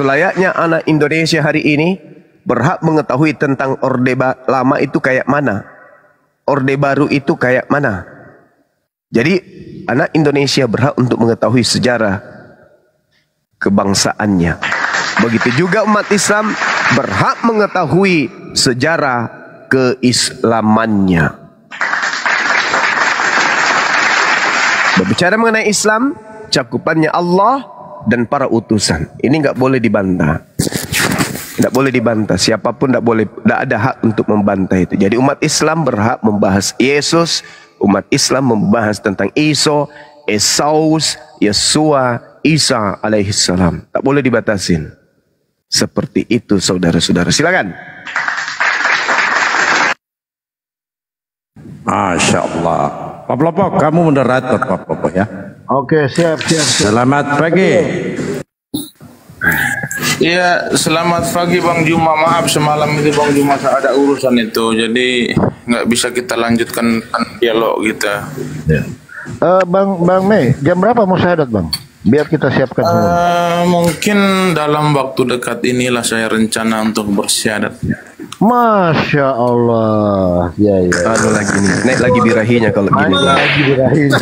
Selayaknya anak Indonesia hari ini berhak mengetahui tentang Orde Lama itu kayak mana, Orde Baru itu kayak mana. Jadi anak Indonesia berhak untuk mengetahui sejarah kebangsaannya. Begitu juga umat Islam berhak mengetahui sejarah keislamannya. Berbicara mengenai Islam, cakupannya Allah dan para utusan. Ini enggak boleh dibantah. Tidak boleh dibantah. Siapapun tidak ada hak untuk membantah itu. Jadi umat Islam berhak membahas Yesus, umat Islam membahas tentang Esaus, Yesua, Isa alaihissalam. Tak boleh dibatasin. Seperti itu saudara-saudara. Silakan. Masya Allah. Pak Pelopok, kamu moderator Pak Pelopok ya. Oke, siap. Selamat pagi. Iya, selamat pagi Bang Juma. Maaf semalam itu Bang Juma ada urusan itu, jadi nggak bisa kita lanjutkan dialog kita. Ya. Bang Mei, jam berapa mau syahadat Bang? Biar kita siapkan semua. Mungkin dalam waktu dekat inilah saya rencana untuk bersyahadat. Masya Allah. Ya. Anu lagi nih, naik lagi birahinya kalau gini. Lagi birahinya.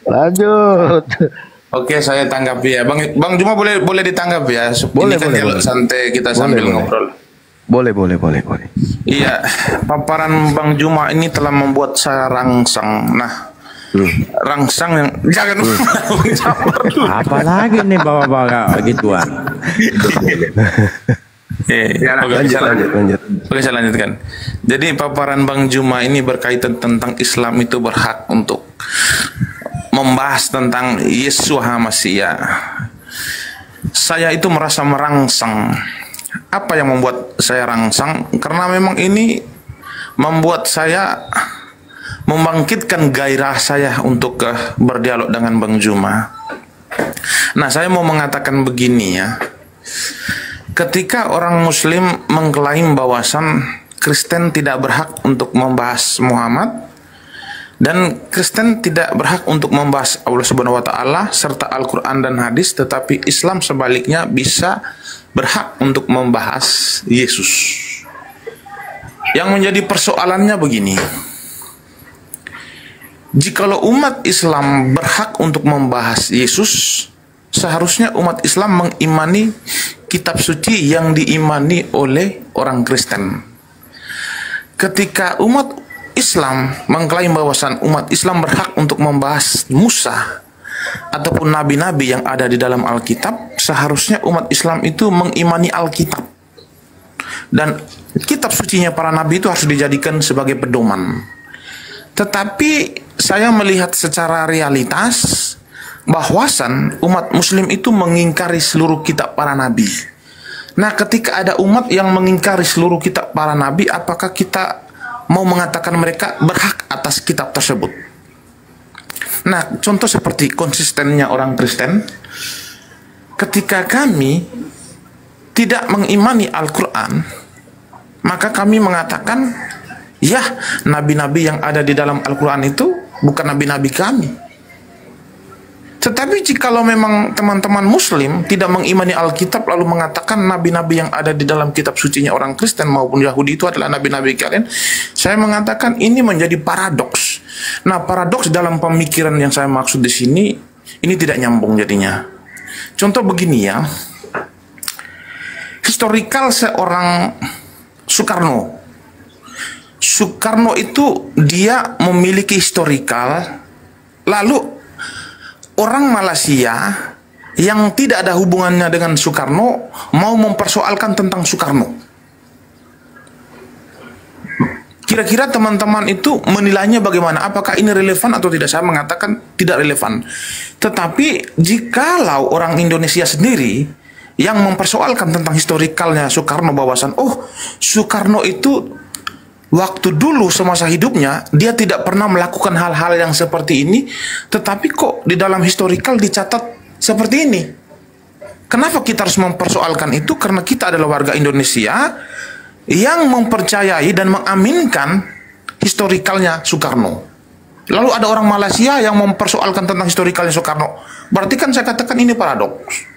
Lanjut. Oke, saya tanggapi ya. Bang Juma boleh ditanggapi ya. Boleh. Santai kita sambil ngobrol. Boleh. Iya, paparan Bang Juma ini telah membuat saya rangsang. Nah, rangsang yang jangan Apalagi nih bawa-bawa gituan. Lanjut. Oke, saya lanjutkan. Jadi paparan Bang Juma ini berkaitan tentang Islam itu berhak untuk membahas tentang Yeshua Mashiach. Saya itu merasa merangsang. Apa yang membuat saya rangsang? Karena memang ini membuat saya membangkitkan gairah saya untuk berdialog dengan Bang Juma. Nah, saya mau mengatakan begini ya. Ketika orang Muslim mengklaim bahwasan Kristen tidak berhak untuk membahas Muhammad dan Kristen tidak berhak untuk membahas Allah Subhanahu wa taala serta Al-Qur'an dan hadis, tetapi Islam sebaliknya bisa berhak untuk membahas Yesus. Yang menjadi persoalannya begini. Jikalau umat Islam berhak untuk membahas Yesus, seharusnya umat Islam mengimani kitab suci yang diimani oleh orang Kristen. Ketika umat Islam mengklaim bahwasan umat Islam berhak untuk membahas Musa ataupun nabi-nabi yang ada di dalam Alkitab, seharusnya umat Islam itu mengimani Alkitab. Dan kitab sucinya para nabi itu harus dijadikan sebagai pedoman. Tetapi saya melihat secara realitas bahwasan umat Muslim itu mengingkari seluruh kitab para nabi. Nah, ketika ada umat yang mengingkari seluruh kitab para nabi, apakah kita mau mengatakan mereka berhak atas kitab tersebut? Nah, contoh seperti konsistennya orang Kristen, ketika kami tidak mengimani Al-Quran, maka kami mengatakan, ya, nabi-nabi yang ada di dalam Al-Quran itu bukan nabi-nabi kami. Tetapi jikalau memang teman-teman Muslim tidak mengimani Alkitab lalu mengatakan nabi-nabi yang ada di dalam kitab sucinya orang Kristen maupun Yahudi itu adalah nabi-nabi kalian, saya mengatakan ini menjadi paradoks. Nah, paradoks dalam pemikiran yang saya maksud di sini, ini tidak nyambung jadinya. Contoh begini ya, historikal seorang Soekarno. Soekarno itu dia memiliki historikal, lalu orang Malaysia yang tidak ada hubungannya dengan Soekarno mau mempersoalkan tentang Soekarno. Kira-kira teman-teman itu menilainya bagaimana? Apakah ini relevan atau tidak? Saya mengatakan tidak relevan. Tetapi jikalau orang Indonesia sendiri yang mempersoalkan tentang historikalnya Soekarno, bahwasan Soekarno itu waktu dulu semasa hidupnya dia tidak pernah melakukan hal-hal yang seperti ini, tetapi kok di dalam historikal dicatat seperti ini. Kenapa kita harus mempersoalkan itu? Karena kita adalah warga Indonesia yang mempercayai dan mengaminkan historikalnya Soekarno. Lalu ada orang Malaysia yang mempersoalkan tentang historikalnya Soekarno. Berarti kan saya katakan ini paradoks.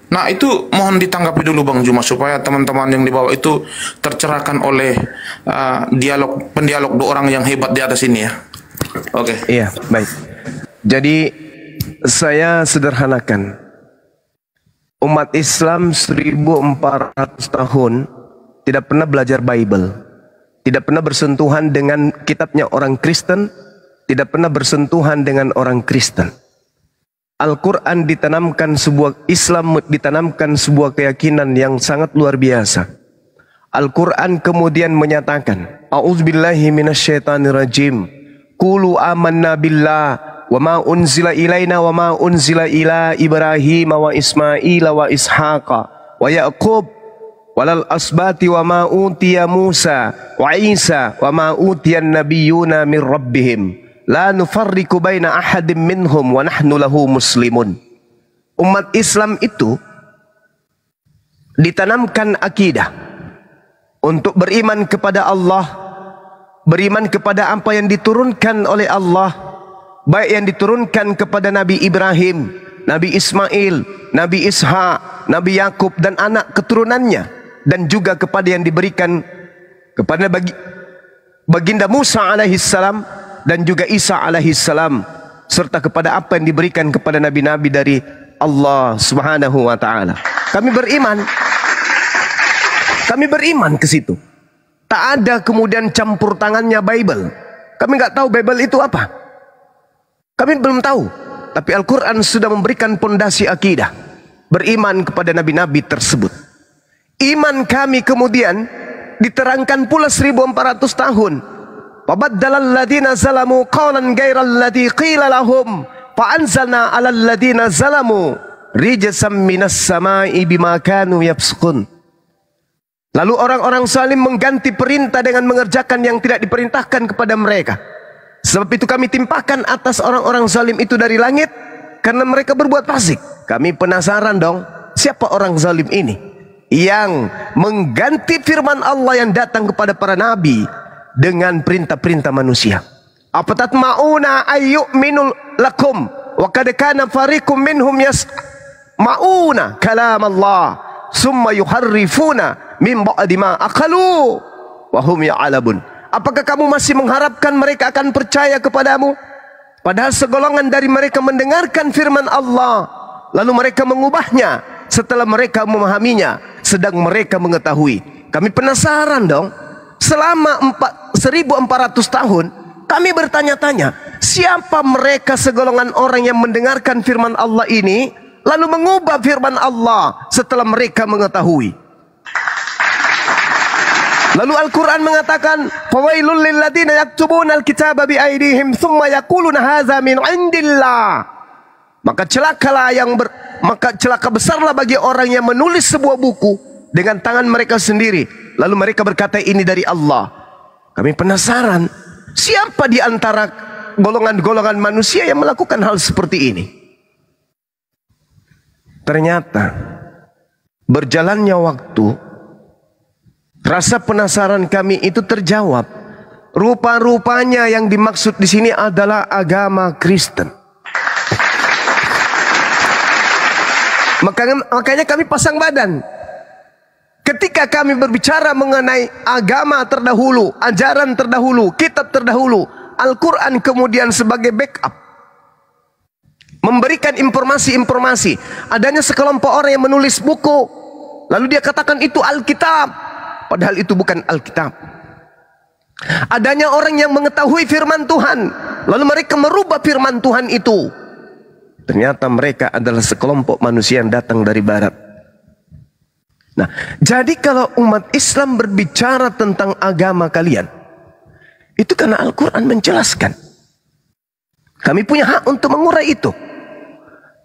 Nah itu mohon ditanggapi dulu Bang Juma supaya teman-teman yang di bawah itu tercerahkan oleh pendialog dua orang yang hebat di atas ini ya. Oke. Iya, baik. Jadi saya sederhanakan. Umat Islam 1400 tahun tidak pernah belajar Bible. Tidak pernah bersentuhan dengan kitabnya orang Kristen, tidak pernah bersentuhan dengan orang Kristen. Al-Quran ditanamkan Islam ditanamkan sebuah keyakinan yang sangat luar biasa. Al-Quran kemudian menyatakan, A'udzubillahi minasyaitonirrajim. Qulu amanna billah wa ma unzila ilaina wa ma unzila ila Ibrahim wa Ismail wa Ishaqa wa Yaqub walal asbati wa ma utiya Musa wa Isa wa ma utiyan nabiyyuna min rabbihim. La nufarriqu baina ahadin minhum wa nahnu lahu muslimun. Umat Islam itu ditanamkan akidah untuk beriman kepada Allah, beriman kepada apa yang diturunkan oleh Allah, baik yang diturunkan kepada Nabi Ibrahim, Nabi Ismail, Nabi Ishak, Nabi Yakub dan anak keturunannya, dan juga kepada yang diberikan kepada baginda Musa alaihissalam dan juga Isa alaihissalam, serta kepada apa yang diberikan kepada nabi-nabi dari Allah Subhanahu wa taala. Kami beriman ke situ. Tak ada kemudian campur tangannya Bible. Kami nggak tahu Bible itu apa. Kami belum tahu. Tapi Al-Quran sudah memberikan pondasi akidah. Beriman kepada nabi-nabi tersebut. Iman kami kemudian diterangkan pula 1400 tahun. Wabaddalal ladina zalamu qawlan ghairal ladzi qila lahum fa'anzalna 'alal ladina zalamu rijzam minas sama'i bima kanu yafsukun. Lalu orang-orang zalim mengganti perintah dengan mengerjakan yang tidak diperintahkan kepada mereka. Sebab itu kami timpakan atas orang-orang zalim itu dari langit karena mereka berbuat fasik. Kami penasaran dong, siapa orang zalim ini yang mengganti firman Allah yang datang kepada para nabi dengan perintah-perintah manusia. Afatatma'una ayyu'minul lakum wa qad kana fariqum minhum yasma'una kalam Allah summa yuharrifuna min ba'di ma aqalu wa hum ya'lamun. Apakah kamu masih mengharapkan mereka akan percaya kepadamu? Padahal segolongan dari mereka mendengarkan firman Allah lalu mereka mengubahnya setelah mereka memahaminya, sedang mereka mengetahui. Kami penasaran dong. Selama 1400 tahun kami bertanya-tanya, siapa mereka segolongan orang yang mendengarkan firman Allah ini lalu mengubah firman Allah setelah mereka mengetahui. Lalu Al-Quran mengatakan, fawailul lil ladzina yaktubuna al-kitaba bi aydihim thumma yaquluna hadza min indillah. Maka celaka besarlah bagi orang yang menulis sebuah buku dengan tangan mereka sendiri, lalu mereka berkata ini dari Allah. Kami penasaran, siapa di antara golongan-golongan manusia yang melakukan hal seperti ini? Ternyata berjalannya waktu, rasa penasaran kami itu terjawab. Rupa-rupanya yang dimaksud di sini adalah agama Kristen. Makanya kami pasang badan. Ketika kami berbicara mengenai agama terdahulu, ajaran terdahulu, kitab terdahulu, Al-Quran kemudian sebagai backup, memberikan informasi-informasi. Adanya sekelompok orang yang menulis buku, lalu dia katakan itu Alkitab, padahal itu bukan Alkitab. Adanya orang yang mengetahui firman Tuhan, lalu mereka merubah firman Tuhan itu. Ternyata mereka adalah sekelompok manusia yang datang dari barat. Nah, jadi kalau umat Islam berbicara tentang agama kalian, itu karena Al-Quran menjelaskan. Kami punya hak untuk mengurai itu.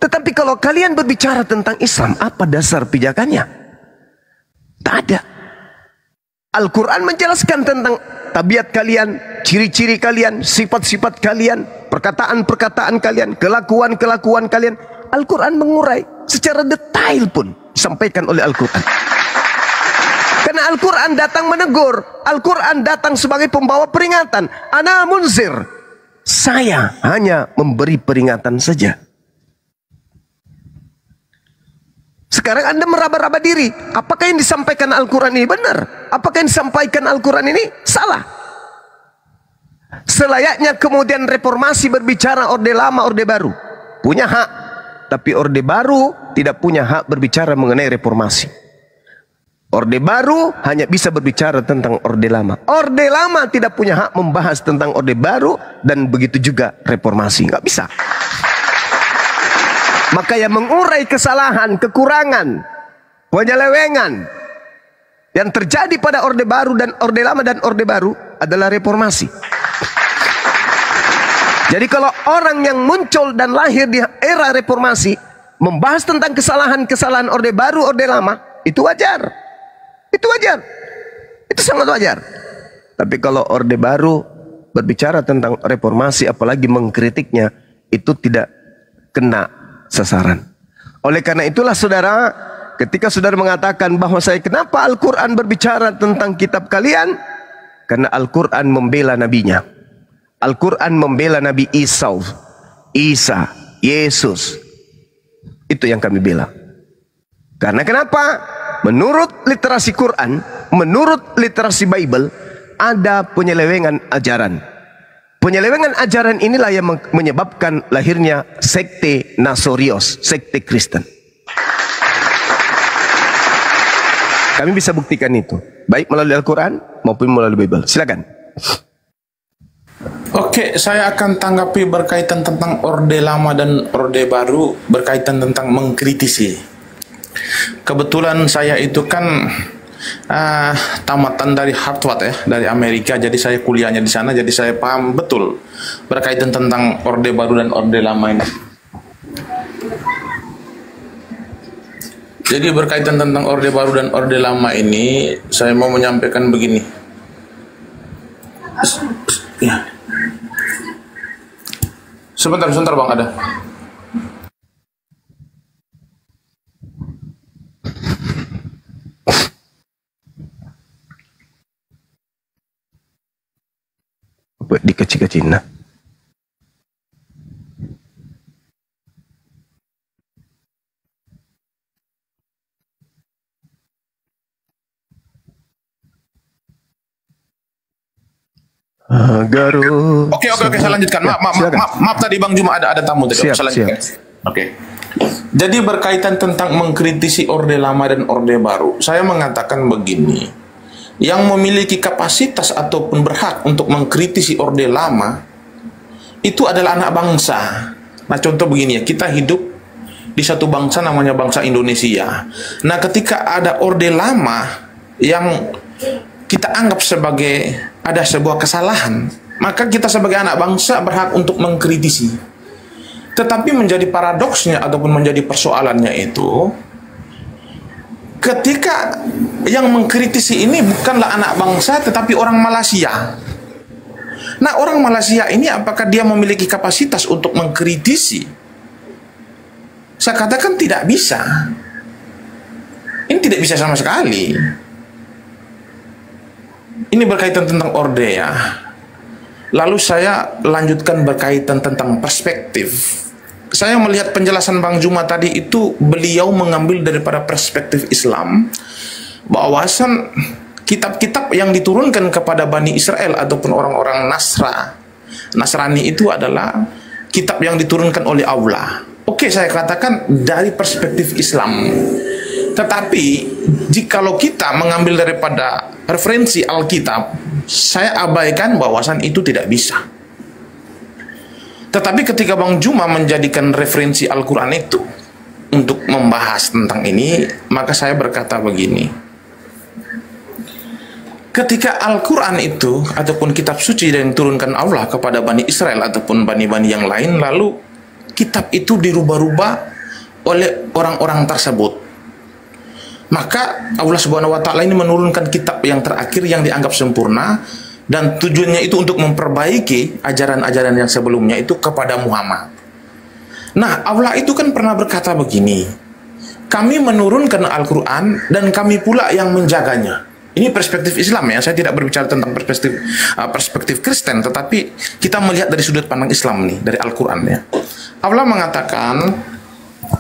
Tetapi kalau kalian berbicara tentang Islam, apa dasar pijakannya? Tak ada. Al-Quran menjelaskan tentang tabiat kalian, ciri-ciri kalian, sifat-sifat kalian, perkataan-perkataan kalian, kelakuan-kelakuan kalian. Al-Quran mengurai secara detail pun disampaikan oleh Al-Quran. Karena Al-Quran datang menegur, Al-Quran datang sebagai pembawa peringatan. Ana munzir, Saya hanya memberi peringatan saja. Sekarang Anda meraba-raba diri. Apakah yang disampaikan Al-Quran ini benar? Apakah yang disampaikan Al-Quran ini salah? Selayaknya kemudian reformasi berbicara Orde Lama, Orde Baru. Punya hak. Tapi Orde Baru tidak punya hak berbicara mengenai reformasi. Orde Baru hanya bisa berbicara tentang Orde Lama. Orde Lama tidak punya hak membahas tentang Orde Baru, dan begitu juga reformasi. Nggak bisa. Maka yang mengurai kesalahan, kekurangan, penyelewengan yang terjadi pada Orde Baru dan Orde Lama dan Orde Baru adalah reformasi. Jadi kalau orang yang muncul dan lahir di era reformasi membahas tentang kesalahan-kesalahan Orde Baru, Orde Lama, itu wajar. Itu wajar. Itu sangat wajar. Tapi kalau Orde Baru berbicara tentang reformasi, apalagi mengkritiknya, itu tidak kena sasaran. Oleh karena itulah saudara, ketika saudara mengatakan bahwa kenapa Al-Quran berbicara tentang kitab kalian? Karena Al-Quran membela nabinya. Al-Quran membela Nabi Isa, Yesus. Itu yang kami bela. Karena kenapa? Menurut literasi Quran, menurut literasi Bible, ada penyelewengan ajaran. Penyelewengan ajaran inilah yang menyebabkan lahirnya sekte Nasorios, sekte Kristen. Kami bisa buktikan itu, baik melalui Al-Quran maupun melalui Bible. Silakan. Oke, saya akan tanggapi berkaitan tentang Orde Lama dan Orde Baru, berkaitan tentang mengkritisi. Kebetulan saya itu kan tamatan dari Harvard ya, dari Amerika, jadi saya kuliahnya di sana, jadi saya paham betul berkaitan tentang Orde Baru dan Orde Lama ini. Jadi berkaitan tentang Orde Baru dan Orde Lama ini, saya mau menyampaikan begini. Ya. Sebentar Bang, ada. Dikecil-kecil nah. Oke, saya lanjutkan. Maaf tadi Bang Juma ada tamu tadi. Saya lanjutkan. Oke. Jadi berkaitan tentang mengkritisi Orde Lama dan Orde Baru, saya mengatakan begini. Yang memiliki kapasitas ataupun berhak untuk mengkritisi Orde Lama itu adalah anak bangsa. Nah, contoh begini ya, kita hidup di satu bangsa namanya bangsa Indonesia. Nah, ketika ada Orde Lama yang kita anggap sebagai ada sebuah kesalahan, maka kita sebagai anak bangsa berhak untuk mengkritisi. Tetapi menjadi paradoksnya ataupun menjadi persoalannya itu, ketika yang mengkritisi ini bukanlah anak bangsa tetapi orang Malaysia. Nah, orang Malaysia ini apakah dia memiliki kapasitas untuk mengkritisi? Saya katakan tidak bisa. Ini tidak bisa sama sekali. Ini berkaitan tentang orde ya. Lalu saya lanjutkan berkaitan tentang perspektif. Saya melihat penjelasan Bang Juma tadi itu beliau mengambil daripada perspektif Islam, bahwasan kitab-kitab yang diturunkan kepada Bani Israel ataupun orang-orang Nasrani itu adalah kitab yang diturunkan oleh Allah. Oke, saya katakan dari perspektif Islam. Tetapi jikalau kita mengambil daripada referensi Alkitab, saya abaikan bahwasan itu tidak bisa. Tetapi ketika Bang Juma menjadikan referensi Al-Quran itu untuk membahas tentang ini, maka saya berkata begini. Ketika Al-Quran itu ataupun kitab suci yang diturunkan Allah kepada Bani Israel ataupun bani-bani yang lain, lalu kitab itu dirubah-rubah oleh orang-orang tersebut, maka Allah Subhanahu wa Ta'ala ini menurunkan kitab yang terakhir yang dianggap sempurna, dan tujuannya itu untuk memperbaiki ajaran-ajaran yang sebelumnya itu kepada Muhammad. Nah, Allah itu kan pernah berkata begini, kami menurunkan Al-Quran dan kami pula yang menjaganya. Ini perspektif Islam ya, saya tidak berbicara tentang perspektif Kristen, tetapi kita melihat dari sudut pandang Islam nih, dari Al-Quran ya. Allah mengatakan,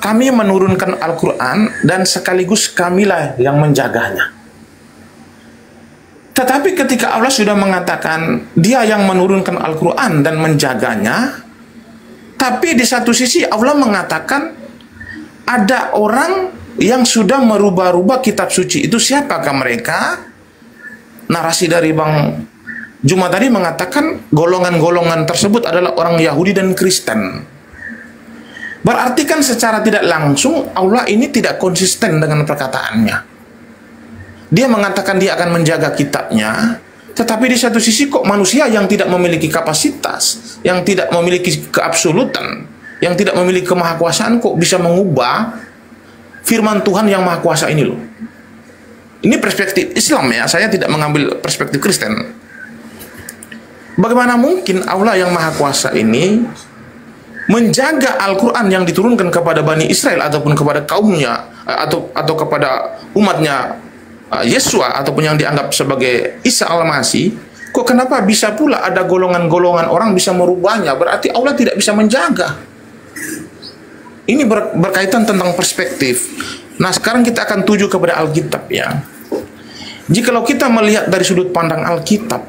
kami menurunkan Al-Quran dan sekaligus kamilah yang menjaganya. Tetapi ketika Allah sudah mengatakan dia yang menurunkan Al-Quran dan menjaganya, tapi di satu sisi Allah mengatakan ada orang yang sudah merubah-rubah kitab suci. Itu siapakah mereka? Narasi dari Bang Juma tadi mengatakan golongan-golongan tersebut adalah orang Yahudi dan Kristen. Berarti kan secara tidak langsung Allah ini tidak konsisten dengan perkataannya. Dia mengatakan dia akan menjaga kitabnya, tetapi di satu sisi kok manusia yang tidak memiliki kapasitas, yang tidak memiliki keabsolutan, yang tidak memiliki kemahakuasaan kok bisa mengubah firman Tuhan yang maha kuasa ini loh. Ini perspektif Islam ya, saya tidak mengambil perspektif Kristen. Bagaimana mungkin Allah yang maha kuasa ini menjaga Al-Quran yang diturunkan kepada Bani Israel ataupun kepada kaumnya atau kepada umatnya Yesua ataupun yang dianggap sebagai Isa Al-Masih, kok kenapa bisa pula ada golongan-golongan orang bisa merubahnya? Berarti Allah tidak bisa menjaga. Ini berkaitan tentang perspektif. Nah, sekarang kita akan tuju kepada Alkitab ya. Jikalau kita melihat dari sudut pandang Alkitab,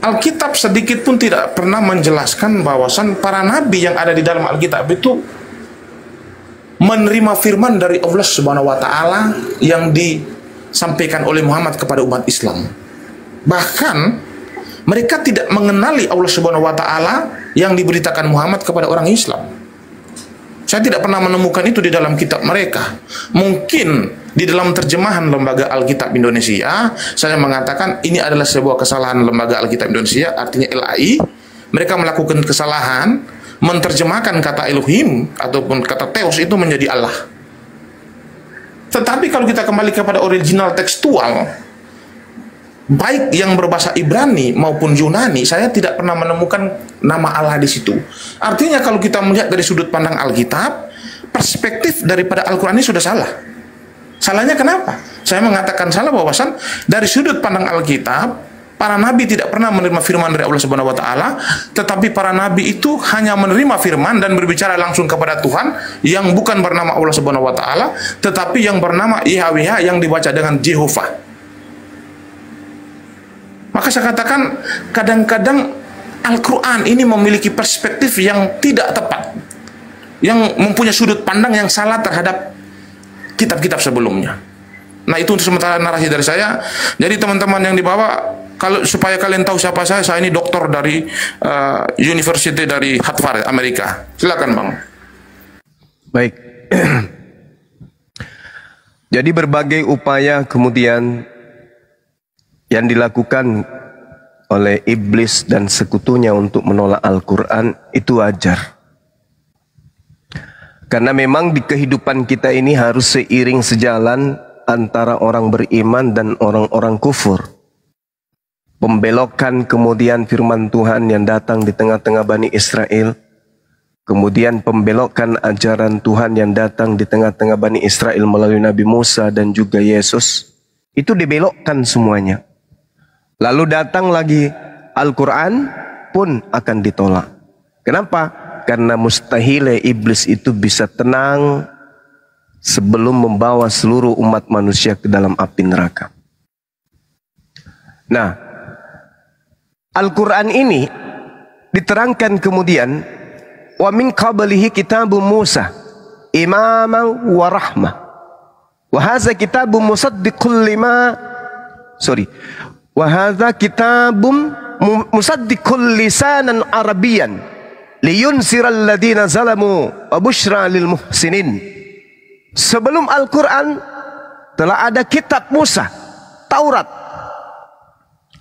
Alkitab sedikit pun tidak pernah menjelaskan bahwasan para nabi yang ada di dalam Alkitab itu menerima firman dari Allah Subhanahu wa taala yang disampaikan oleh Muhammad kepada umat Islam. Bahkan mereka tidak mengenali Allah Subhanahu wa taala yang diberitakan Muhammad kepada orang Islam. Saya tidak pernah menemukan itu di dalam kitab mereka. Mungkin di dalam terjemahan Lembaga Alkitab Indonesia, saya mengatakan ini adalah sebuah kesalahan Lembaga Alkitab Indonesia, artinya LAI. Mereka melakukan kesalahan menerjemahkan kata Elohim ataupun kata Theos itu menjadi Allah. Tetapi kalau kita kembali kepada original tekstual, baik yang berbahasa Ibrani maupun Yunani, saya tidak pernah menemukan nama Allah di situ. Artinya kalau kita melihat dari sudut pandang Alkitab, perspektif daripada Al-Quran ini sudah salah. Salahnya kenapa? Saya mengatakan salah bahwasan dari sudut pandang Alkitab, para nabi tidak pernah menerima firman dari Allah Subhanahu wa taala, tetapi para nabi itu hanya menerima firman dan berbicara langsung kepada Tuhan yang bukan bernama Allah Subhanahu wa taala, tetapi yang bernama Yahweh yang dibaca dengan Jehovah. Maka saya katakan kadang-kadang Al-Quran ini memiliki perspektif yang tidak tepat, yang mempunyai sudut pandang yang salah terhadap kitab-kitab sebelumnya. Nah, itu untuk sementara narasi dari saya. Jadi teman-teman yang dibawa, kalau supaya kalian tahu siapa saya ini doktor dari University dari Harvard, Amerika. Silakan Bang. Baik. Jadi berbagai upaya kemudian yang dilakukan oleh iblis dan sekutunya untuk menolak Al-Quran itu wajar. Karena memang di kehidupan kita ini harus seiring sejalan antara orang beriman dan orang-orang kufur. Pembelokan kemudian firman Tuhan yang datang di tengah-tengah Bani Israel, kemudian pembelokan ajaran Tuhan yang datang di tengah-tengah Bani Israel melalui Nabi Musa dan juga Yesus, itu dibelokkan semuanya. Lalu datang lagi Al-Quran pun akan ditolak. Kenapa? Karena mustahil iblis itu bisa tenang sebelum membawa seluruh umat manusia ke dalam api neraka. Nah, Al-Quran ini diterangkan kemudian, wa min qablihi kitabu Musa imaman wa rahmah. Wa hadza kitabun musaddiqul lima wa hadza kitabun musaddiqul lisanan arabiyyan liyunsiral ladina zalamu wa busyra lil muhsinin. Sebelum Al-Quran telah ada kitab Musa, Taurat,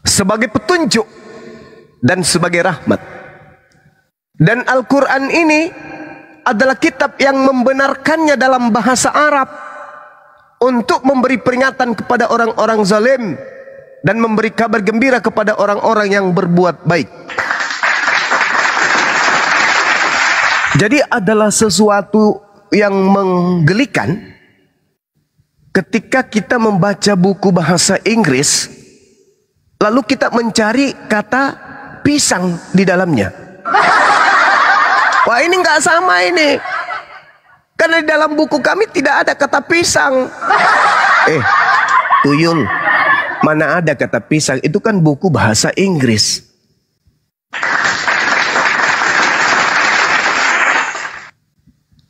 sebagai petunjuk dan sebagai rahmat. Dan Al-Quran ini adalah kitab yang membenarkannya dalam bahasa Arab untuk memberi peringatan kepada orang-orang zalim dan memberi kabar gembira kepada orang-orang yang berbuat baik. Jadi adalah sesuatu yang menggelikan ketika kita membaca buku bahasa Inggris, lalu kita mencari kata pisang di dalamnya. Wah, ini nggak sama ini. Karena di dalam buku kami tidak ada kata pisang. Tuyul, mana ada kata pisang? Itu kan buku bahasa Inggris.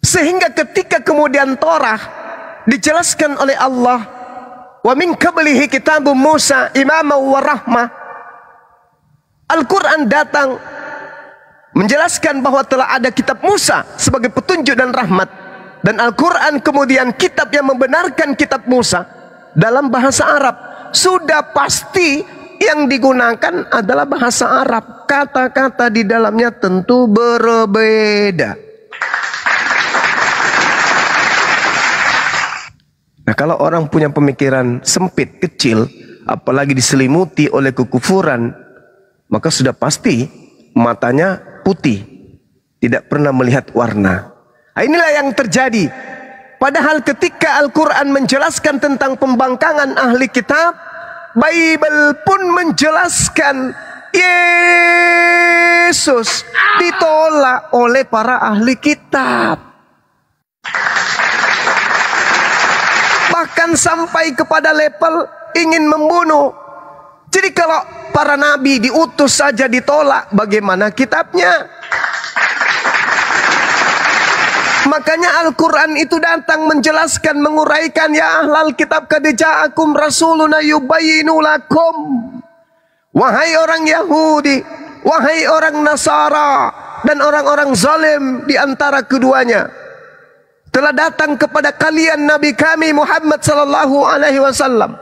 Sehingga ketika kemudian Torah dijelaskan oleh Allah, wa min qablihi kitabun Musa imaman wa rahmah, Al-Quran datang menjelaskan bahwa telah ada kitab Musa sebagai petunjuk dan rahmat, dan Al-Quran kemudian kitab yang membenarkan kitab Musa dalam bahasa Arab. Sudah pasti yang digunakan adalah bahasa Arab. Kata-kata di dalamnya tentu berbeda. Nah, kalau orang punya pemikiran sempit, kecil, apalagi diselimuti oleh kekufuran, maka sudah pasti matanya putih, tidak pernah melihat warna. Nah, inilah yang terjadi. Padahal ketika Al-Quran menjelaskan tentang pembangkangan ahli kitab, Bible pun menjelaskan Yesus ditolak oleh para ahli kitab. Bahkan sampai kepada level ingin membunuh. Jadi kalau para nabi diutus saja ditolak, bagaimana kitabnya? Makanya Al-Quran itu datang menjelaskan, menguraikan, ya ahlal kitab qad ja'akum rasuluna yubayyinu lakum. Wahai orang Yahudi, wahai orang Nasara, dan orang-orang zalim di antara keduanya, telah datang kepada kalian Nabi kami Muhammad sallallahu alaihi wasallam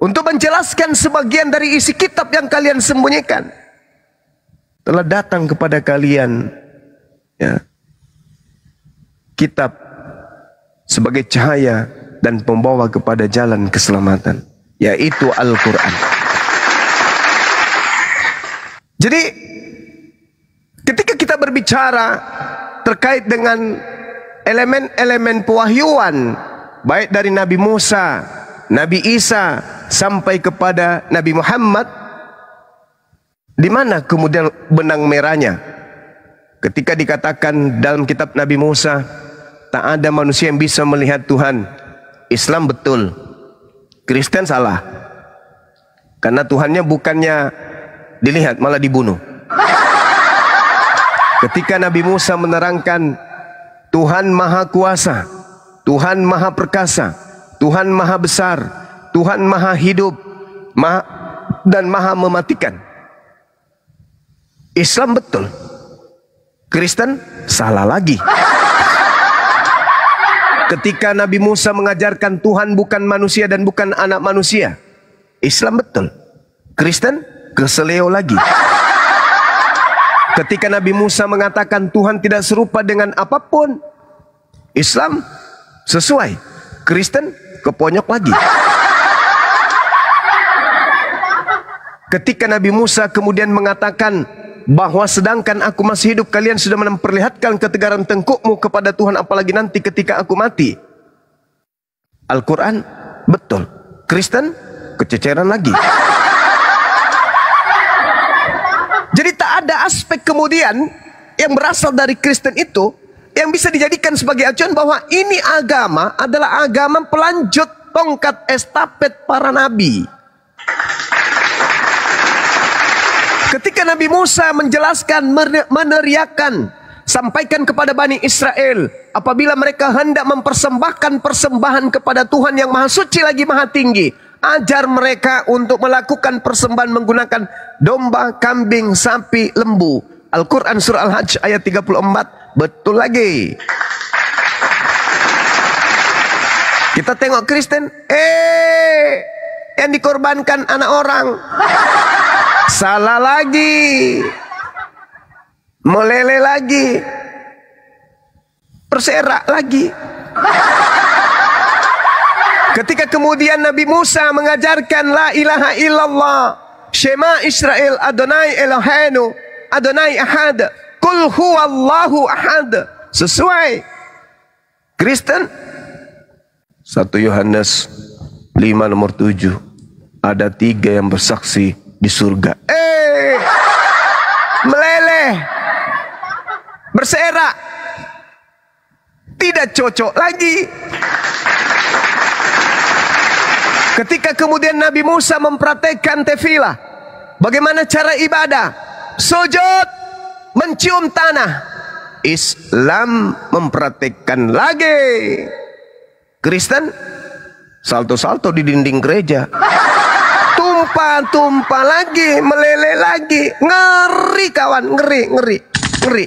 untuk menjelaskan sebagian dari isi kitab yang kalian sembunyikan. Telah datang kepada kalian, ya, kitab sebagai cahaya dan pembawa kepada jalan keselamatan, yaitu Al-Quran. Jadi ketika kita berbicara terkait dengan elemen-elemen pewahyuan, baik dari Nabi Musa, Nabi Isa, sampai kepada Nabi Muhammad, di mana kemudian benang merahnya? Ketika dikatakan dalam kitab Nabi Musa, tak ada manusia yang bisa melihat Tuhan. Islam betul, Kristen salah. Karena Tuhannya bukannya dilihat, malah dibunuh. Ketika Nabi Musa menerangkan Tuhan Maha Kuasa, Tuhan Maha Perkasa, Tuhan Maha Besar, Tuhan Maha Hidup, dan Maha Mematikan. Islam betul, Kristen salah lagi. Ketika Nabi Musa mengajarkan Tuhan bukan manusia dan bukan anak manusia, Islam betul, Kristen keseleo lagi. Ketika Nabi Musa mengatakan Tuhan tidak serupa dengan apapun, Islam sesuai, Kristen keponyok lagi. Ketika Nabi Musa kemudian mengatakan bahwa sedangkan aku masih hidup, kalian sudah memperlihatkan ketegaran tengkukmu kepada Tuhan, apalagi nanti ketika aku mati. Al-Quran betul, Kristen kececeran lagi. Jadi tak ada aspek kemudian yang berasal dari Kristen itu yang bisa dijadikan sebagai acuan bahwa ini agama adalah agama pelanjut tongkat estafet para nabi. Ketika Nabi Musa menjelaskan, meneriakkan, sampaikan kepada Bani Israel, apabila mereka hendak mempersembahkan persembahan kepada Tuhan yang Maha Suci lagi Maha Tinggi, ajar mereka untuk melakukan persembahan menggunakan domba, kambing, sapi, lembu. Al-Quran surah Al-Hajj ayat 34. Betul lagi. Kita tengok Kristen, yang dikorbankan anak orang. Salah lagi. Melele lagi. Perserak lagi. Ketika kemudian Nabi Musa mengajarkan la ilaha illallah, Shema Israel, Adonai Eloheinu, Adonai Ahad, Qul huwallahu ahad. Sesuai. Kristen 1 Yohanes 5 nomor 7. Ada 3 yang bersaksi di surga. Meleleh, berserak, tidak cocok lagi. Ketika kemudian Nabi Musa mempraktekkan tefilah, bagaimana cara ibadah? Sujud, mencium tanah. Islam mempraktekkan lagi. Kristen salto-salto di dinding gereja, tumpah-tumpah lagi, meleleh lagi. Ngeri kawan, ngeri.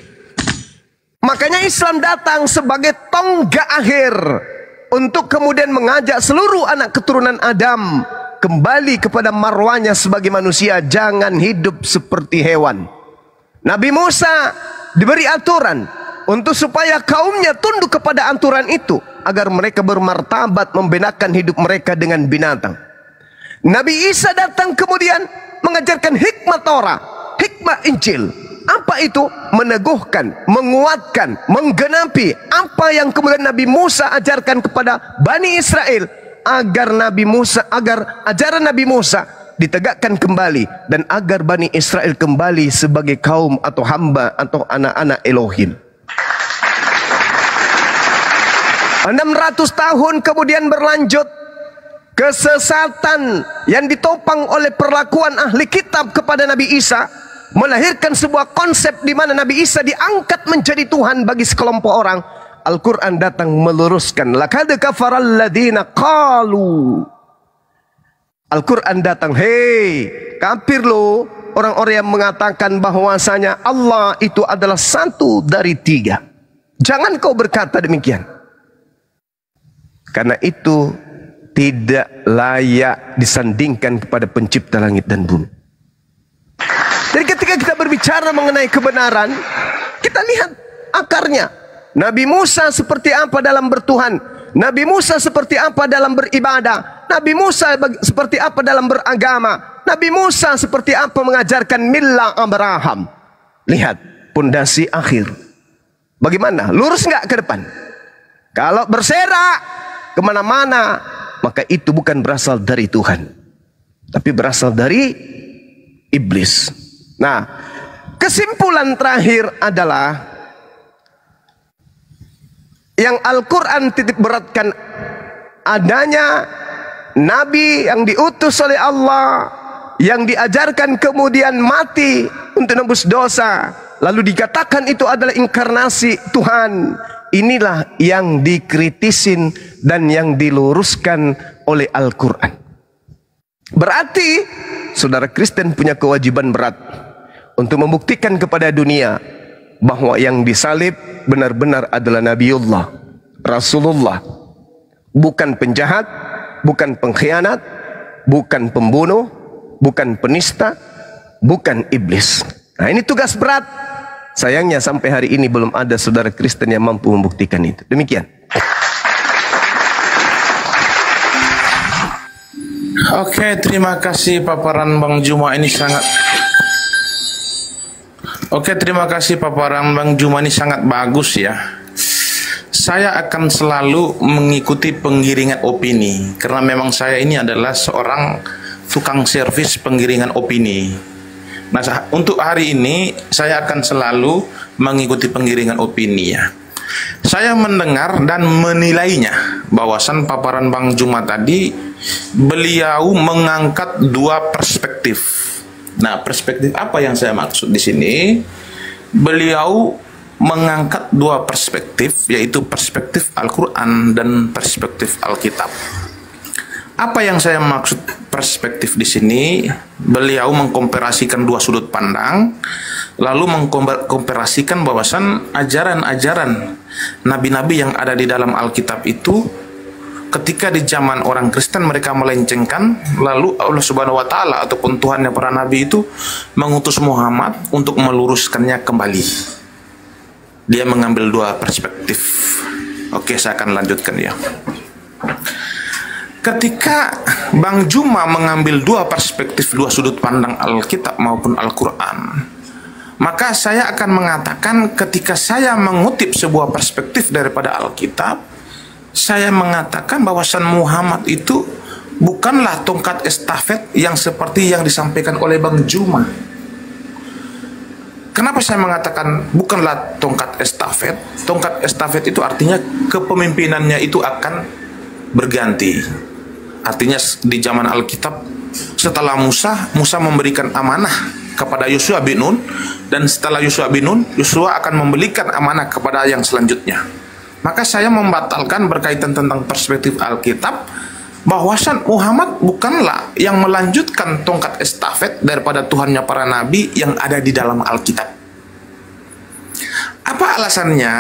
Makanya Islam datang sebagai tonggak akhir untuk kemudian mengajak seluruh anak keturunan Adam kembali kepada marwahnya sebagai manusia. Jangan hidup seperti hewan. Nabi Musa diberi aturan untuk supaya kaumnya tunduk kepada aturan itu, agar mereka bermartabat membedakan hidup mereka dengan binatang. Nabi Isa datang kemudian mengajarkan hikmah Torah, hikmah Injil. Apa itu? Meneguhkan, menguatkan, menggenapi apa yang kemudian Nabi Musa ajarkan kepada Bani Israel, agar ajaran Nabi Musa ditegakkan kembali, dan agar Bani Israel kembali sebagai kaum atau hamba atau anak-anak Elohim. 600 tahun kemudian berlanjut, kesesatan yang ditopang oleh perlakuan ahli kitab kepada Nabi Isa melahirkan sebuah konsep di mana Nabi Isa diangkat menjadi Tuhan bagi sekelompok orang. Al-Quran datang meluruskan. Laqad kafaral ladzina qalu. Al-Quran datang, hei kafir lo, orang-orang yang mengatakan bahwasanya Allah itu adalah satu dari 3. Jangan kau berkata demikian, karena itu tidak layak disandingkan kepada pencipta langit dan bumi. Jadi ketika kita berbicara mengenai kebenaran, kita lihat akarnya. Nabi Musa seperti apa dalam bertuhan, Nabi Musa seperti apa dalam beribadah, Nabi Musa seperti apa dalam beragama, Nabi Musa seperti apa mengajarkan millah Abraham. Lihat pondasi akhir. Bagaimana? Lurus nggak ke depan? Kalau berserak kemana-mana, maka itu bukan berasal dari Tuhan, tapi berasal dari iblis. Nah, kesimpulan terakhir adalah yang Al-Quran titik beratkan adanya Nabi yang diutus oleh Allah, yang diajarkan kemudian mati untuk nebus dosa, lalu dikatakan itu adalah inkarnasi Tuhan. Inilah yang dikritisin dan yang diluruskan oleh Al-Quran. Berarti saudara Kristen punya kewajiban berat untuk membuktikan kepada dunia bahwa yang disalib benar-benar adalah Nabiullah, Rasulullah. Bukan penjahat, bukan pengkhianat, bukan pembunuh, bukan penista, bukan iblis. Nah, ini tugas berat. Sayangnya sampai hari ini belum ada saudara Kristen yang mampu membuktikan itu. Demikian. Oke, terima kasih paparan Bang Juma ini sangat. Oke, terima kasih paparan Bang Juma ini sangat bagus ya. Saya akan selalu mengikuti penggiringan opini karena memang saya ini adalah seorang tukang servis penggiringan opini. Nah, untuk hari ini saya akan selalu mengikuti penggiringan opini ya. Saya mendengar dan menilainya bahwasan paparan Bang Juma tadi, beliau mengangkat 2 perspektif. Nah, perspektif apa yang saya maksud di sini? Beliau mengangkat 2 perspektif, yaitu perspektif Al-Quran dan perspektif Alkitab. Apa yang saya maksud perspektif di sini? Beliau mengkomparasikan 2 sudut pandang, lalu mengkomparasikan bahwasan ajaran-ajaran nabi-nabi yang ada di dalam Alkitab itu, ketika di zaman orang Kristen mereka melencengkan, lalu Allah Subhanahu wa Ta'ala ataupun Tuhannya para nabi itu mengutus Muhammad untuk meluruskannya kembali. Dia mengambil 2 perspektif. Oke, saya akan lanjutkan ya. Ketika Bang Juma mengambil 2 perspektif, 2 sudut pandang Alkitab maupun Al-Quran, maka saya akan mengatakan ketika saya mengutip sebuah perspektif daripada Alkitab, saya mengatakan bahwasan Muhammad itu bukanlah tongkat estafet yang seperti yang disampaikan oleh Bang Juma. Kenapa saya mengatakan bukanlah tongkat estafet? Tongkat estafet itu artinya kepemimpinannya itu akan berganti. Artinya di zaman Alkitab, setelah Musa memberikan amanah kepada Yosua bin Nun, dan setelah Yosua bin Nun, Yosua akan memberikan amanah kepada yang selanjutnya. Maka saya membatalkan berkaitan tentang perspektif Alkitab, bahwasan Muhammad bukanlah yang melanjutkan tongkat estafet daripada Tuhannya para nabi yang ada di dalam Alkitab. Apa alasannya?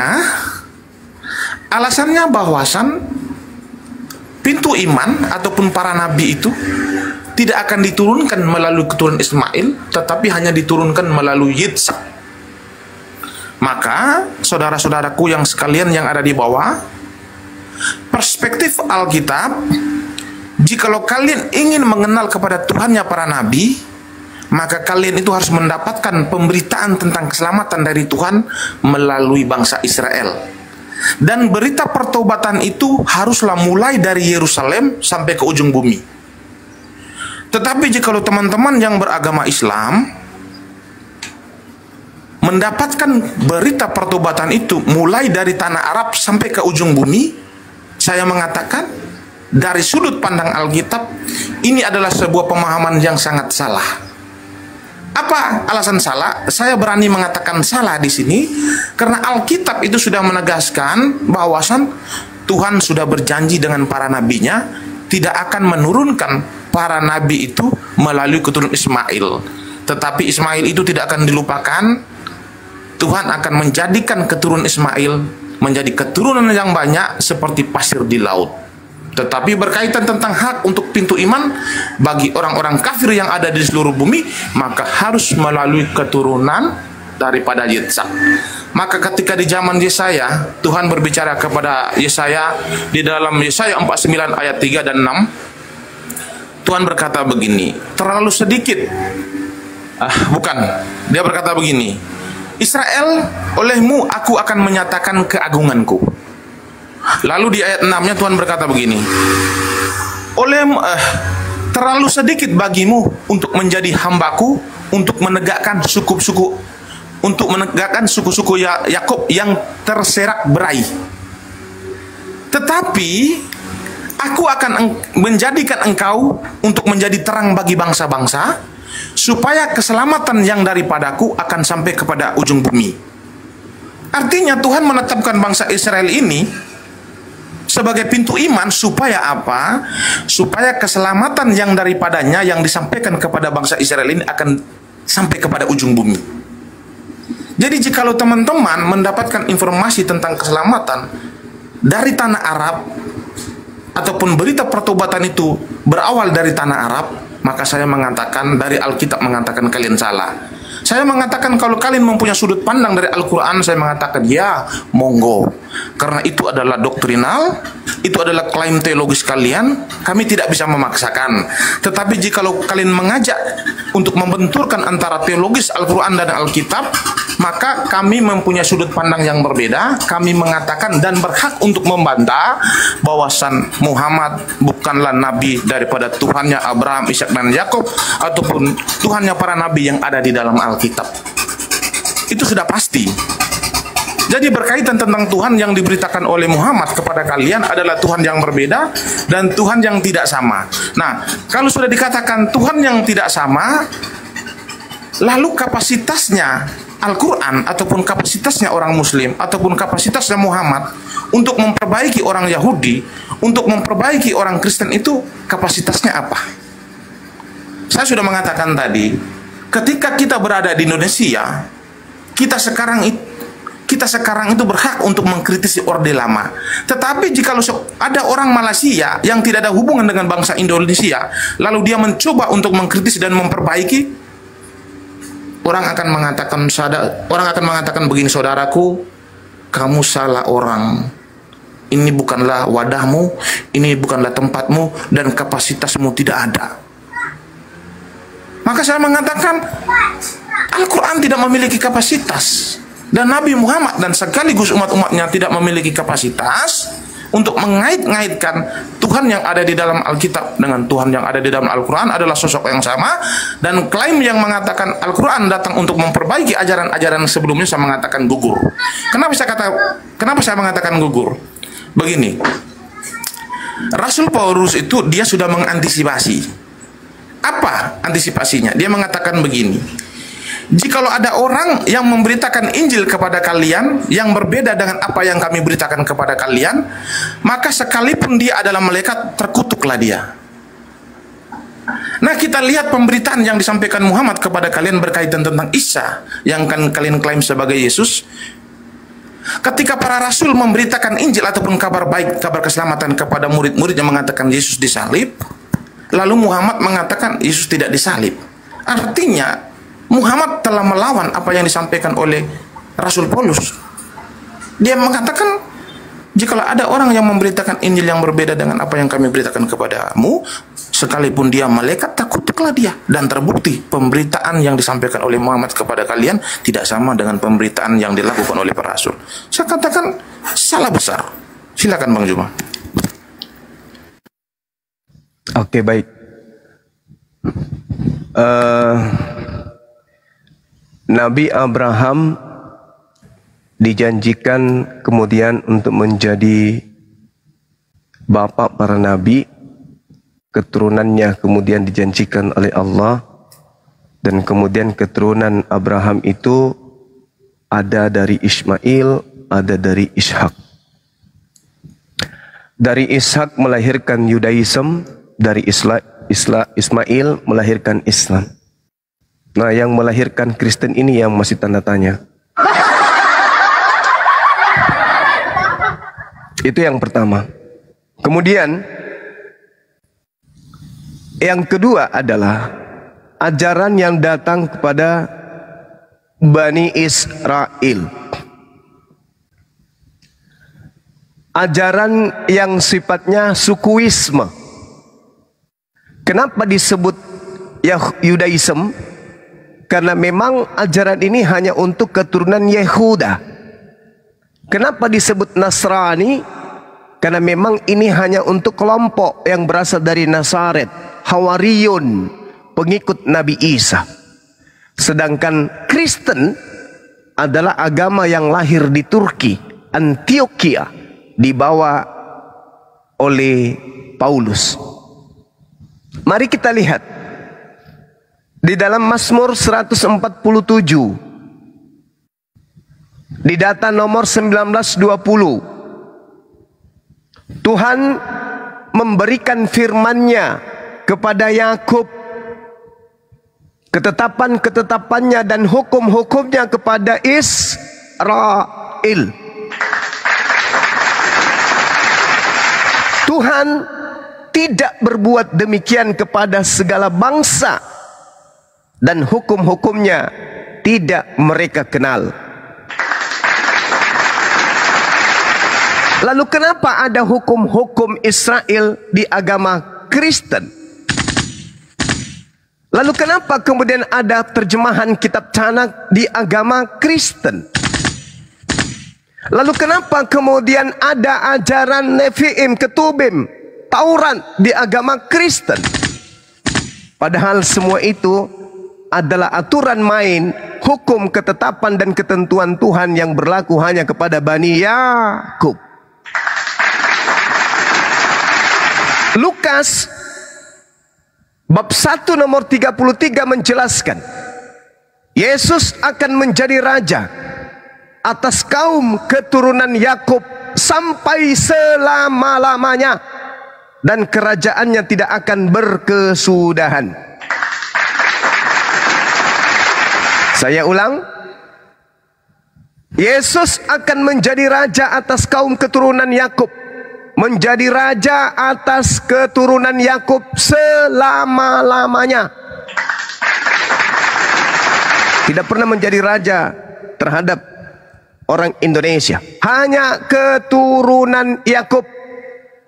Alasannya bahwasan pintu iman ataupun para nabi itu tidak akan diturunkan melalui keturunan Ismail, tetapi hanya diturunkan melalui Yitzhak. Maka saudara-saudaraku yang sekalian yang ada di bawah, perspektif Alkitab, jikalau kalian ingin mengenal kepada Tuhannya para nabi, maka kalian itu harus mendapatkan pemberitaan tentang keselamatan dari Tuhan melalui bangsa Israel. Dan berita pertobatan itu haruslah mulai dari Yerusalem sampai ke ujung bumi. Tetapi jikalau teman-teman yang beragama Islam mendapatkan berita pertobatan itu mulai dari tanah Arab sampai ke ujung bumi, saya mengatakan dari sudut pandang Alkitab, ini adalah sebuah pemahaman yang sangat salah. Apa alasan salah? Saya berani mengatakan salah di sini karena Alkitab itu sudah menegaskan bahwasan Tuhan sudah berjanji dengan para nabinya tidak akan menurunkan para nabi itu melalui keturunan Ismail. Tetapi Ismail itu tidak akan dilupakan. Tuhan akan menjadikan keturunan Ismail menjadi keturunan yang banyak seperti pasir di laut. Tetapi berkaitan tentang hak untuk pintu iman bagi orang-orang kafir yang ada di seluruh bumi, maka harus melalui keturunan daripada Yitzhak. Maka ketika di zaman Yesaya, Tuhan berbicara kepada Yesaya di dalam Yesaya 49 ayat 3 dan 6, Tuhan berkata begini, terlalu sedikit. Dia berkata begini, Israel, olehmu aku akan menyatakan keagunganku. Lalu di ayat 6-nya Tuhan berkata begini, terlalu sedikit bagimu untuk menjadi hambaku, untuk menegakkan suku-suku, Yakub yang terserak berai. Tetapi aku akan menjadikan engkau untuk menjadi terang bagi bangsa-bangsa, supaya keselamatan yang daripadaku akan sampai kepada ujung bumi. Artinya Tuhan menetapkan bangsa Israel ini sebagai pintu iman supaya apa? Supaya keselamatan yang daripadanya yang disampaikan kepada bangsa Israel ini akan sampai kepada ujung bumi. Jadi jikalau teman-teman mendapatkan informasi tentang keselamatan dari tanah Arab ataupun berita pertobatan itu berawal dari tanah Arab, maka saya mengatakan dari Alkitab mengatakan kalian salah. Saya mengatakan kalau kalian mempunyai sudut pandang dari Al-Quran, saya mengatakan ya, monggo. Karena itu adalah doktrinal, itu adalah klaim teologis kalian, kami tidak bisa memaksakan. Tetapi jikalau kalian mengajak untuk membenturkan antara teologis Al-Quran dan Alkitab, maka kami mempunyai sudut pandang yang berbeda. Kami mengatakan dan berhak untuk membantah bahwasan Muhammad bukanlah nabi daripada Tuhannya Abraham, Ishak dan Yakub, ataupun Tuhannya para nabi yang ada di dalam Alkitab. Itu sudah pasti. Jadi berkaitan tentang Tuhan yang diberitakan oleh Muhammad kepada kalian adalah Tuhan yang berbeda dan Tuhan yang tidak sama. Nah, kalau sudah dikatakan Tuhan yang tidak sama, lalu kapasitasnya Al-Quran ataupun kapasitasnya orang Muslim ataupun kapasitasnya Muhammad untuk memperbaiki orang Yahudi, untuk memperbaiki orang Kristen itu kapasitasnya apa? Saya sudah mengatakan tadi, ketika kita berada di Indonesia, kita sekarang itu berhak untuk mengkritisi Orde Lama. Tetapi jika ada orang Malaysia yang tidak ada hubungan dengan bangsa Indonesia, lalu dia mencoba untuk mengkritisi dan memperbaiki, orang akan mengatakan begini, saudaraku, kamu salah orang. Ini bukanlah wadahmu, ini bukanlah tempatmu, dan kapasitasmu tidak ada. Maka saya mengatakan Al-Quran tidak memiliki kapasitas, dan Nabi Muhammad dan sekaligus umat-umatnya tidak memiliki kapasitas untuk mengait-ngaitkan Tuhan yang ada di dalam Alkitab dengan Tuhan yang ada di dalam Al-Quran adalah sosok yang sama, dan klaim yang mengatakan Al-Quran datang untuk memperbaiki ajaran-ajaran sebelumnya, saya mengatakan gugur. Kenapa saya mengatakan gugur? Begini, Rasul Paulus itu dia sudah mengantisipasi. Apa antisipasinya? Dia mengatakan begini, jikalau ada orang yang memberitakan Injil kepada kalian yang berbeda dengan apa yang kami beritakan kepada kalian, maka sekalipun dia adalah malaikat, terkutuklah dia. Nah, kita lihat pemberitaan yang disampaikan Muhammad kepada kalian berkaitan tentang Isa yang kan kalian klaim sebagai Yesus. Ketika para rasul memberitakan Injil ataupun kabar baik, kabar keselamatan kepada murid-murid yang mengatakan Yesus disalib, lalu Muhammad mengatakan Yesus tidak disalib. Artinya Muhammad telah melawan apa yang disampaikan oleh Rasul Paulus. Dia mengatakan, jikalau ada orang yang memberitakan Injil yang berbeda dengan apa yang kami beritakan kepadamu, sekalipun dia malaikat, terkutuklah dia. Dan terbukti pemberitaan yang disampaikan oleh Muhammad kepada kalian tidak sama dengan pemberitaan yang dilakukan oleh para rasul. Saya katakan salah besar. Silakan Bang Juma. Oke, baik. Nabi Abraham dijanjikan kemudian untuk menjadi bapak para nabi. Keturunannya kemudian dijanjikan oleh Allah, dan kemudian keturunan Abraham itu ada dari Ismail, ada dari Ishak. Dari Ishak melahirkan Yudaism, dari Ismail melahirkan Islam. Nah, yang melahirkan Kristen ini yang masih tanda tanya. Itu yang pertama. Kemudian yang kedua adalah ajaran yang datang kepada Bani Israel. Ajaran yang sifatnya sukuisme. Kenapa disebut Yudaism? Karena memang ajaran ini hanya untuk keturunan Yehuda. Kenapa disebut Nasrani? Karena memang ini hanya untuk kelompok yang berasal dari Nazaret, Hawariyun, pengikut Nabi Isa. Sedangkan Kristen adalah agama yang lahir di Turki, Antioquia, dibawa oleh Paulus. Mari kita lihat di dalam Mazmur 147, di data nomor 1920, Tuhan memberikan firman-Nya kepada Yakub, ketetapan-ketetapannya dan hukum-hukumnya kepada Israel. Tuhan tidak berbuat demikian kepada segala bangsa, dan hukum-hukumnya tidak mereka kenal. Lalu kenapa ada hukum-hukum Israel di agama Kristen? Lalu kenapa kemudian ada terjemahan kitab Tanakh di agama Kristen? Lalu kenapa kemudian ada ajaran Nefiim, Ketubim, Taurat di agama Kristen? Padahal semua itu adalah aturan main, hukum, ketetapan dan ketentuan Tuhan yang berlaku hanya kepada Bani Yakub. Lukas bab 1 nomor 33 menjelaskan Yesus akan menjadi raja atas kaum keturunan Yakub sampai selama-lamanya, dan kerajaannya tidak akan berkesudahan. Saya ulang, Yesus akan menjadi raja atas kaum keturunan Yakub, menjadi raja atas keturunan Yakub selama-lamanya. Tidak pernah menjadi raja terhadap orang Indonesia, hanya keturunan Yakub.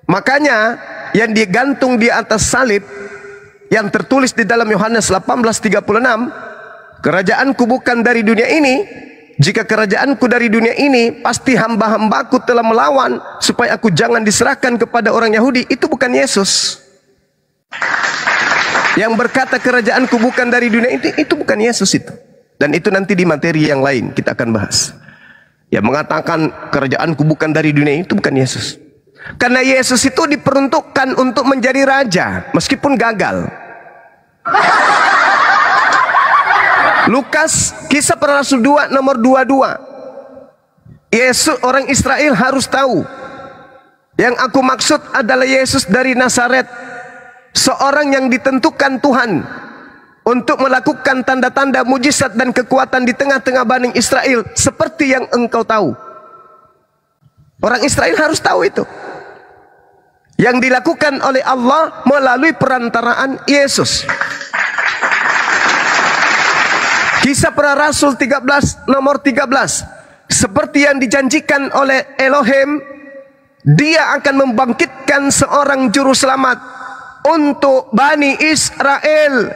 Makanya yang digantung di atas salib, yang tertulis di dalam Yohanes 18:36, kerajaanku bukan dari dunia ini, jika kerajaanku dari dunia ini, pasti hamba-hambaku telah melawan supaya aku jangan diserahkan kepada orang Yahudi. Itu bukan Yesus. Yang berkata kerajaanku bukan dari dunia itu bukan Yesus itu. Dan itu nanti di materi yang lain kita akan bahas. Yang mengatakan kerajaanku bukan dari dunia itu bukan Yesus. Karena Yesus itu diperuntukkan untuk menjadi raja meskipun gagal. Lukas Kisah Para Rasul 2 nomor 22. Yesus, orang Israel harus tahu. Yang aku maksud adalah Yesus dari Nazaret, seorang yang ditentukan Tuhan untuk melakukan tanda-tanda mujizat dan kekuatan di tengah-tengah Bani Israel, seperti yang engkau tahu. Orang Israel harus tahu itu. Yang dilakukan oleh Allah melalui perantaraan Yesus. Kisah Para Rasul 13 nomor 13. Seperti yang dijanjikan oleh Elohim, Dia akan membangkitkan seorang juru selamat untuk Bani Israel,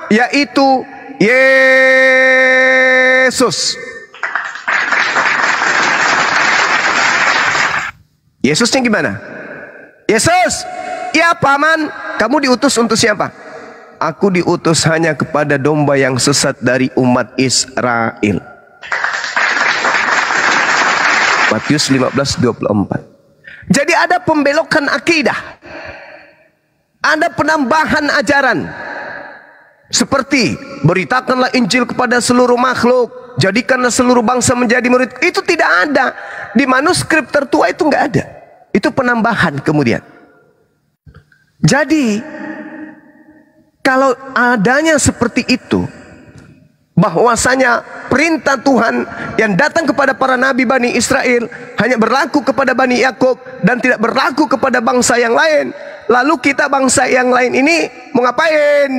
yaitu Yesus. Yesusnya gimana? Yesus, ya paman, kamu diutus untuk siapa? Aku diutus hanya kepada domba yang sesat dari umat Israel. Matius 15:24. Jadi ada pembelokan akidah. Ada penambahan ajaran. Seperti beritakanlah Injil kepada seluruh makhluk, jadikanlah seluruh bangsa menjadi murid. Itu tidak ada. Di manuskrip tertua itu nggak ada. Itu penambahan kemudian. Jadi kalau adanya seperti itu, bahwasanya perintah Tuhan yang datang kepada para nabi Bani Israel hanya berlaku kepada Bani Yakub dan tidak berlaku kepada bangsa yang lain. Lalu kita bangsa yang lain ini mau ngapain?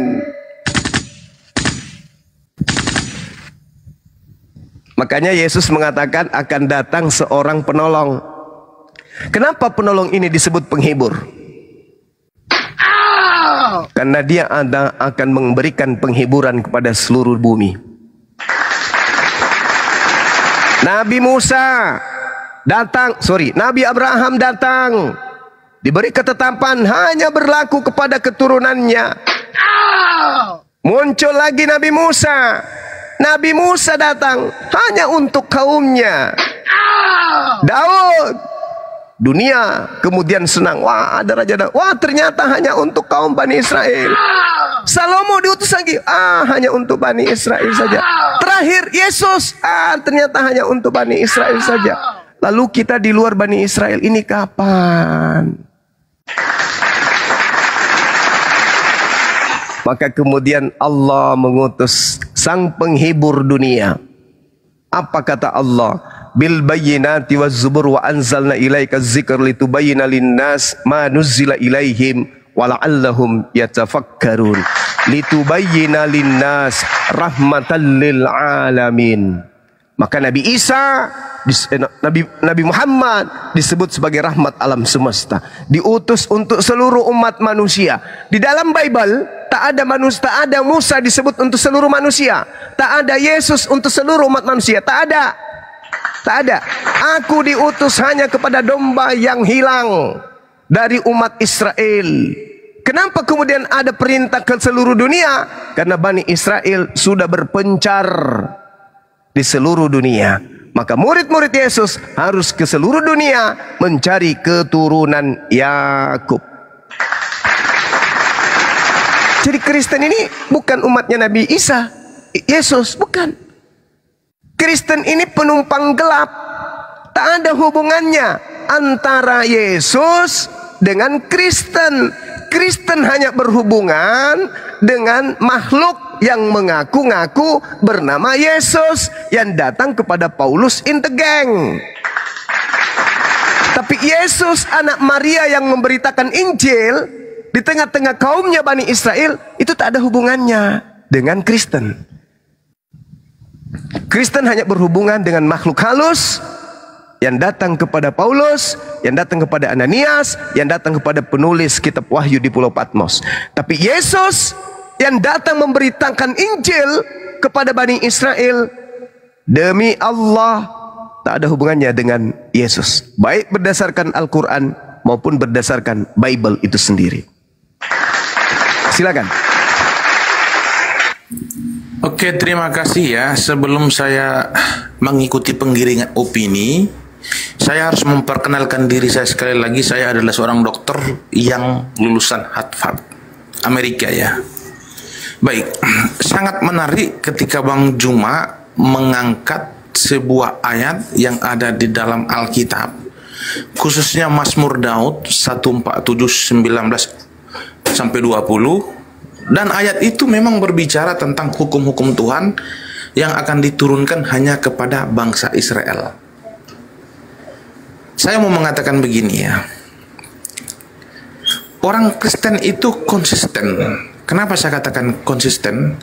Makanya Yesus mengatakan akan datang seorang penolong. Kenapa penolong ini disebut penghibur? Karena dia akan memberikan penghiburan kepada seluruh bumi. Nabi Abraham datang, diberi ketetapan hanya berlaku kepada keturunannya. Muncul lagi Nabi Musa. Nabi Musa datang hanya untuk kaumnya. Daud, dunia kemudian senang. Wah, ada raja Daud. Wah, ternyata hanya untuk kaum Bani Israel. Salomo diutus lagi. Hanya untuk Bani Israel saja. Terakhir Yesus. Ternyata hanya untuk Bani Israel saja. Lalu kita di luar Bani Israel ini kapan? Maka kemudian Allah mengutus sang penghibur dunia. Apa kata Allah? Bil bayyinati waz zubur wa anzalna ilaika dzikra litubayyana linnas ma nuzzila ilaihim wa la'allahum yatafakkarun. Litubayyana linnas rahmatan lil alamin. Maka Nabi Isa, Nabi Muhammad disebut sebagai rahmat alam semesta. Diutus untuk seluruh umat manusia. Di dalam Bible tak ada Musa disebut untuk seluruh manusia. Tak ada Yesus untuk seluruh umat manusia. Tak ada. Aku diutus hanya kepada domba yang hilang dari umat Israel. Kenapa kemudian ada perintah ke seluruh dunia? Karena Bani Israel sudah berpencar di seluruh dunia. Maka murid-murid Yesus harus ke seluruh dunia mencari keturunan Yakub. Jadi Kristen ini bukan umatnya Nabi Isa, Yesus, bukan. Kristen ini penumpang gelap. Tak ada hubungannya antara Yesus dengan Kristen. Kristen hanya berhubungan dengan makhluk yang mengaku-ngaku bernama Yesus yang datang kepada Paulus in the gang. Tapi Yesus anak Maria yang memberitakan Injil di tengah-tengah kaumnya Bani Israel itu tak ada hubungannya dengan Kristen. Kristen hanya berhubungan dengan makhluk halus yang datang kepada Paulus, yang datang kepada Ananias, yang datang kepada penulis kitab Wahyu di Pulau Patmos. Tapi Yesus yang datang memberitakan Injil kepada Bani Israel Demi Allah, tak ada hubungannya dengan Yesus. Baik berdasarkan Al-Quran maupun berdasarkan Bible itu sendiri. Silakan. Oke, terima kasih ya. Sebelum saya mengikuti penggiringan opini, saya harus memperkenalkan diri saya sekali lagi. Saya adalah seorang dokter yang lulusan Harvard, Amerika ya. Baik, sangat menarik ketika Bang Juma mengangkat sebuah ayat yang ada di dalam Alkitab, khususnya Mazmur Daud 147:19-20, dan ayat itu memang berbicara tentang hukum-hukum Tuhan yang akan diturunkan hanya kepada bangsa Israel. Saya mau mengatakan begini ya, orang Kristen itu konsisten. Kenapa saya katakan konsisten?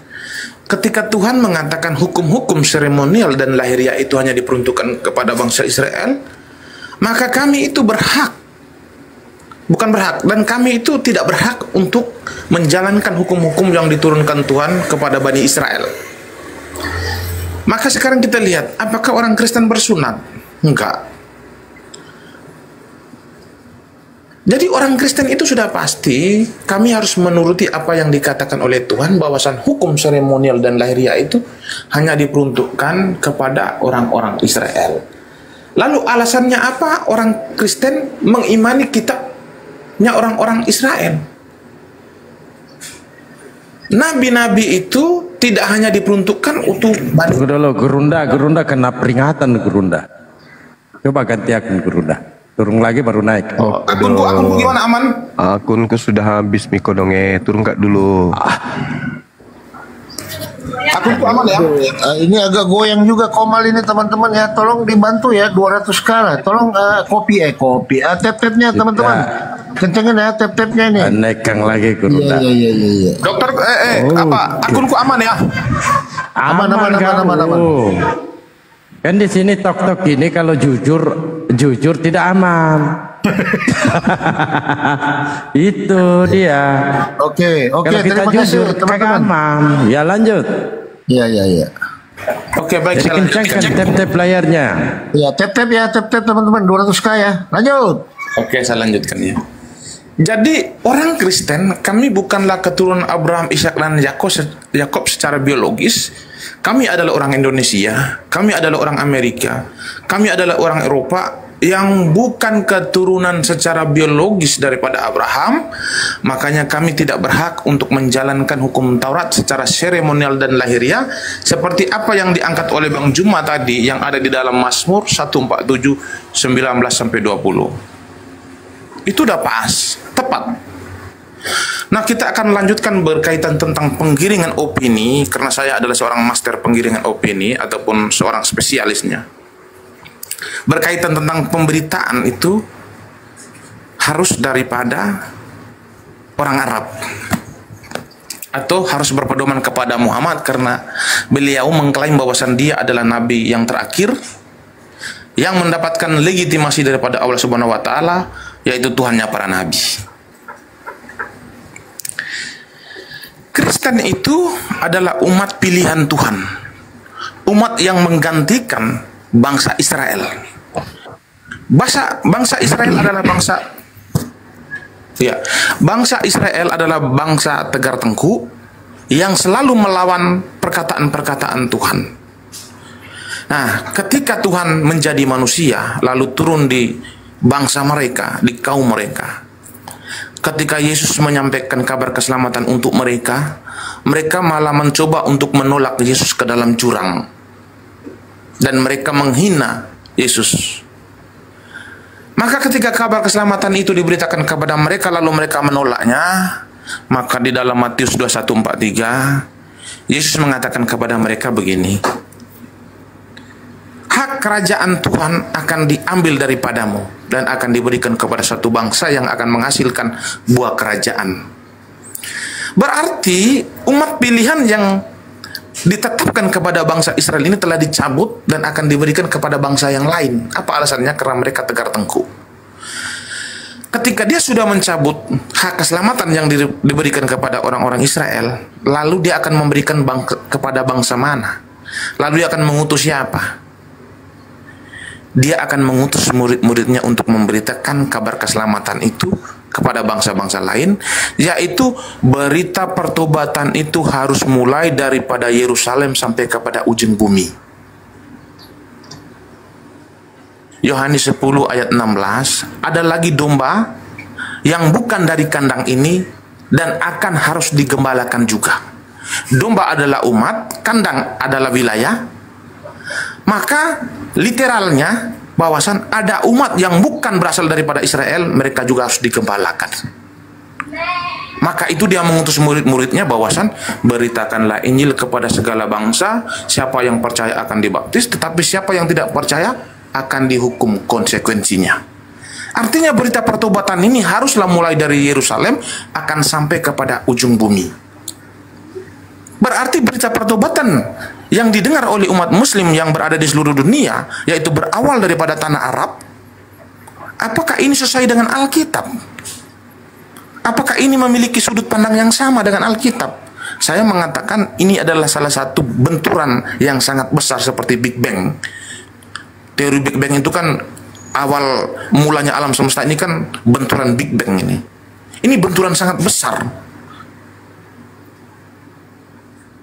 Ketika Tuhan mengatakan hukum-hukum seremonial dan lahiriah itu hanya diperuntukkan kepada bangsa Israel, maka kami itu berhak, bukan berhak, dan kami itu tidak berhak untuk menjalankan hukum-hukum yang diturunkan Tuhan kepada Bani Israel. Maka sekarang kita lihat, apakah orang Kristen bersunat? Enggak. Jadi orang Kristen itu sudah pasti kami harus menuruti apa yang dikatakan oleh Tuhan, bahwasan hukum seremonial dan lahiriah itu hanya diperuntukkan kepada orang-orang Israel. Lalu alasannya apa orang Kristen mengimani kitabnya orang-orang Israel? Nabi-nabi itu tidak hanya diperuntukkan untuk Gerunda kena peringatan Gerunda. Coba ganti akun Gerunda. Turun lagi baru naik. Oh, akunku gimana, aman? Akunku sudah habis Miko donge. Turun kak dulu. Akunku aman ya? Ini agak goyang juga Komal ini teman-teman ya. Tolong dibantu ya 200 kala. Tolong kopi. Tap-tapnya teman-teman. Kencengin ya tap-tapnya ini. Nekang lagi Gerunda. Iya. Dokter, apa? Akunku aman ya? Aman. Kan di sini tok-tok ini kalau jujur tidak aman. Itu dia. Oke. Kalau kita Terima kasih jujur kagak aman. Ya lanjut. Iya. Oke, baik. Jadi kencangkan tap-tap layarnya. Ya tap teman-teman 200k ya. Lanjut. Oke, saya lanjutkan ya. Jadi orang Kristen, kami bukanlah keturunan Abraham, Ishak dan Yakob secara biologis. Kami adalah orang Indonesia, kami adalah orang Amerika, kami adalah orang Eropa yang bukan keturunan secara biologis daripada Abraham. Makanya kami tidak berhak untuk menjalankan hukum Taurat secara seremonial dan lahiriah seperti apa yang diangkat oleh Bang Juma tadi yang ada di dalam Mazmur 147:19-20. Itu udah pas, tepat. Nah, kita akan lanjutkan berkaitan tentang penggiringan opini, karena saya adalah seorang master penggiringan opini ataupun seorang spesialisnya. Berkaitan tentang pemberitaan itu harus daripada orang Arab, atau harus berpedoman kepada Muhammad, karena beliau mengklaim bahwasan dia adalah nabi yang terakhir yang mendapatkan legitimasi daripada Allah Subhanahu wa taala, yaitu Tuhannya para nabi. Kristen itu adalah umat pilihan Tuhan, umat yang menggantikan bangsa Israel. Bangsa Israel adalah bangsa Israel adalah bangsa tegar tengkuk yang selalu melawan perkataan-perkataan Tuhan. Nah, ketika Tuhan menjadi manusia lalu turun di bangsa mereka, di kaum mereka, ketika Yesus menyampaikan kabar keselamatan untuk mereka, mereka malah mencoba untuk menolak Yesus ke dalam jurang. Dan mereka menghina Yesus. Maka ketika kabar keselamatan itu diberitakan kepada mereka, lalu mereka menolaknya, maka di dalam Matius 21:43, Yesus mengatakan kepada mereka begini, hak kerajaan Tuhan akan diambil daripadamu dan akan diberikan kepada satu bangsa yang akan menghasilkan buah kerajaan. Berarti umat pilihan yang ditetapkan kepada bangsa Israel ini telah dicabut dan akan diberikan kepada bangsa yang lain. Apa alasannya? Karena mereka tegar tengkuk. Ketika dia sudah mencabut hak keselamatan yang diberikan kepada orang-orang Israel, lalu dia akan memberikan kepada bangsa mana? Lalu dia akan mengutus siapa? Dia akan mengutus murid-muridnya untuk memberitakan kabar keselamatan itu kepada bangsa-bangsa lain, yaitu berita pertobatan itu harus mulai daripada Yerusalem sampai kepada ujung bumi. Yohanes 10 ayat 16, ada lagi domba yang bukan dari kandang ini dan akan harus digembalakan juga. Domba adalah umat, kandang adalah wilayah. Maka literalnya bahwasan ada umat yang bukan berasal daripada Israel, mereka juga harus digembalakan. Maka itu dia mengutus murid-muridnya bahwasan beritakanlah Injil kepada segala bangsa, siapa yang percaya akan dibaptis, tetapi siapa yang tidak percaya akan dihukum konsekuensinya. Artinya berita pertobatan ini haruslah mulai dari Yerusalem akan sampai kepada ujung bumi. Berarti berita pertobatan yang didengar oleh umat muslim yang berada di seluruh dunia, yaitu berawal daripada tanah Arab, apakah ini sesuai dengan Alkitab? Apakah ini memiliki sudut pandang yang sama dengan Alkitab? Saya mengatakan ini adalah salah satu benturan yang sangat besar seperti Big Bang. Teori Big Bang itu kan awal mulanya alam semesta ini kan benturan Big Bang ini. Ini benturan sangat besar.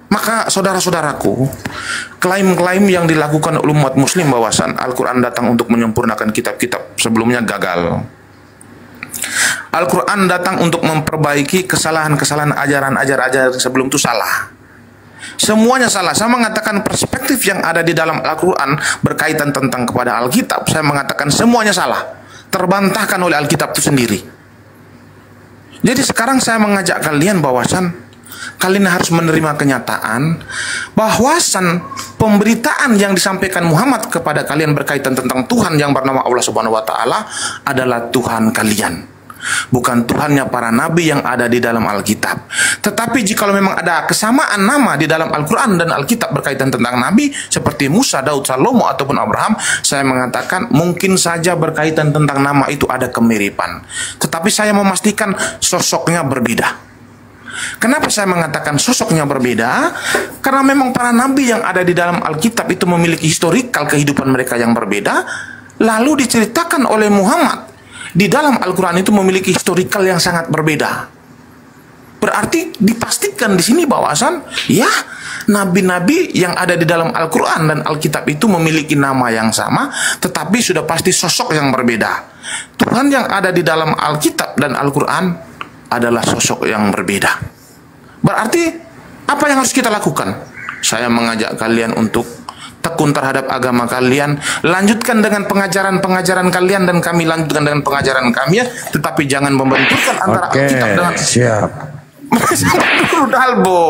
Maka saudara-saudaraku, klaim-klaim yang dilakukan oleh umat muslim bahwasan Al-Quran datang untuk menyempurnakan kitab-kitab sebelumnya gagal. Al-Quran datang untuk memperbaiki kesalahan-kesalahan ajaran-ajaran sebelum itu salah. Semuanya salah. Saya mengatakan perspektif yang ada di dalam Al-Quran berkaitan tentang kepada Alkitab, saya mengatakan semuanya salah, terbantahkan oleh Alkitab itu sendiri. Jadi sekarang saya mengajak kalian bahwasan kalian harus menerima kenyataan bahwasan pemberitaan yang disampaikan Muhammad kepada kalian berkaitan tentang Tuhan yang bernama Allah Subhanahu wa taala adalah Tuhan kalian. Bukan Tuhannya para nabi yang ada di dalam Alkitab. Tetapi jika memang ada kesamaan nama di dalam Al-Quran dan Alkitab berkaitan tentang nabi seperti Musa, Daud, Salomo ataupun Abraham, saya mengatakan mungkin saja berkaitan tentang nama itu ada kemiripan. Tetapi saya memastikan sosoknya berbeda. Kenapa saya mengatakan sosoknya berbeda? Karena memang para nabi yang ada di dalam Alkitab itu memiliki historikal kehidupan mereka yang berbeda, lalu diceritakan oleh Muhammad di dalam Al-Quran itu memiliki historikal yang sangat berbeda. Berarti dipastikan di sini bahwasan ya nabi-nabi yang ada di dalam Al-Quran dan Alkitab itu memiliki nama yang sama, tetapi sudah pasti sosok yang berbeda. Tuhan yang ada di dalam Alkitab dan Al-Quran adalah sosok yang berbeda. Berarti apa yang harus kita lakukan? Saya mengajak kalian untuk tekun terhadap agama kalian, lanjutkan dengan pengajaran-pengajaran kalian dan kami lanjutkan dengan pengajaran kami ya, tetapi jangan membenturkan antara Alkitab dengan siap. Udah Albo.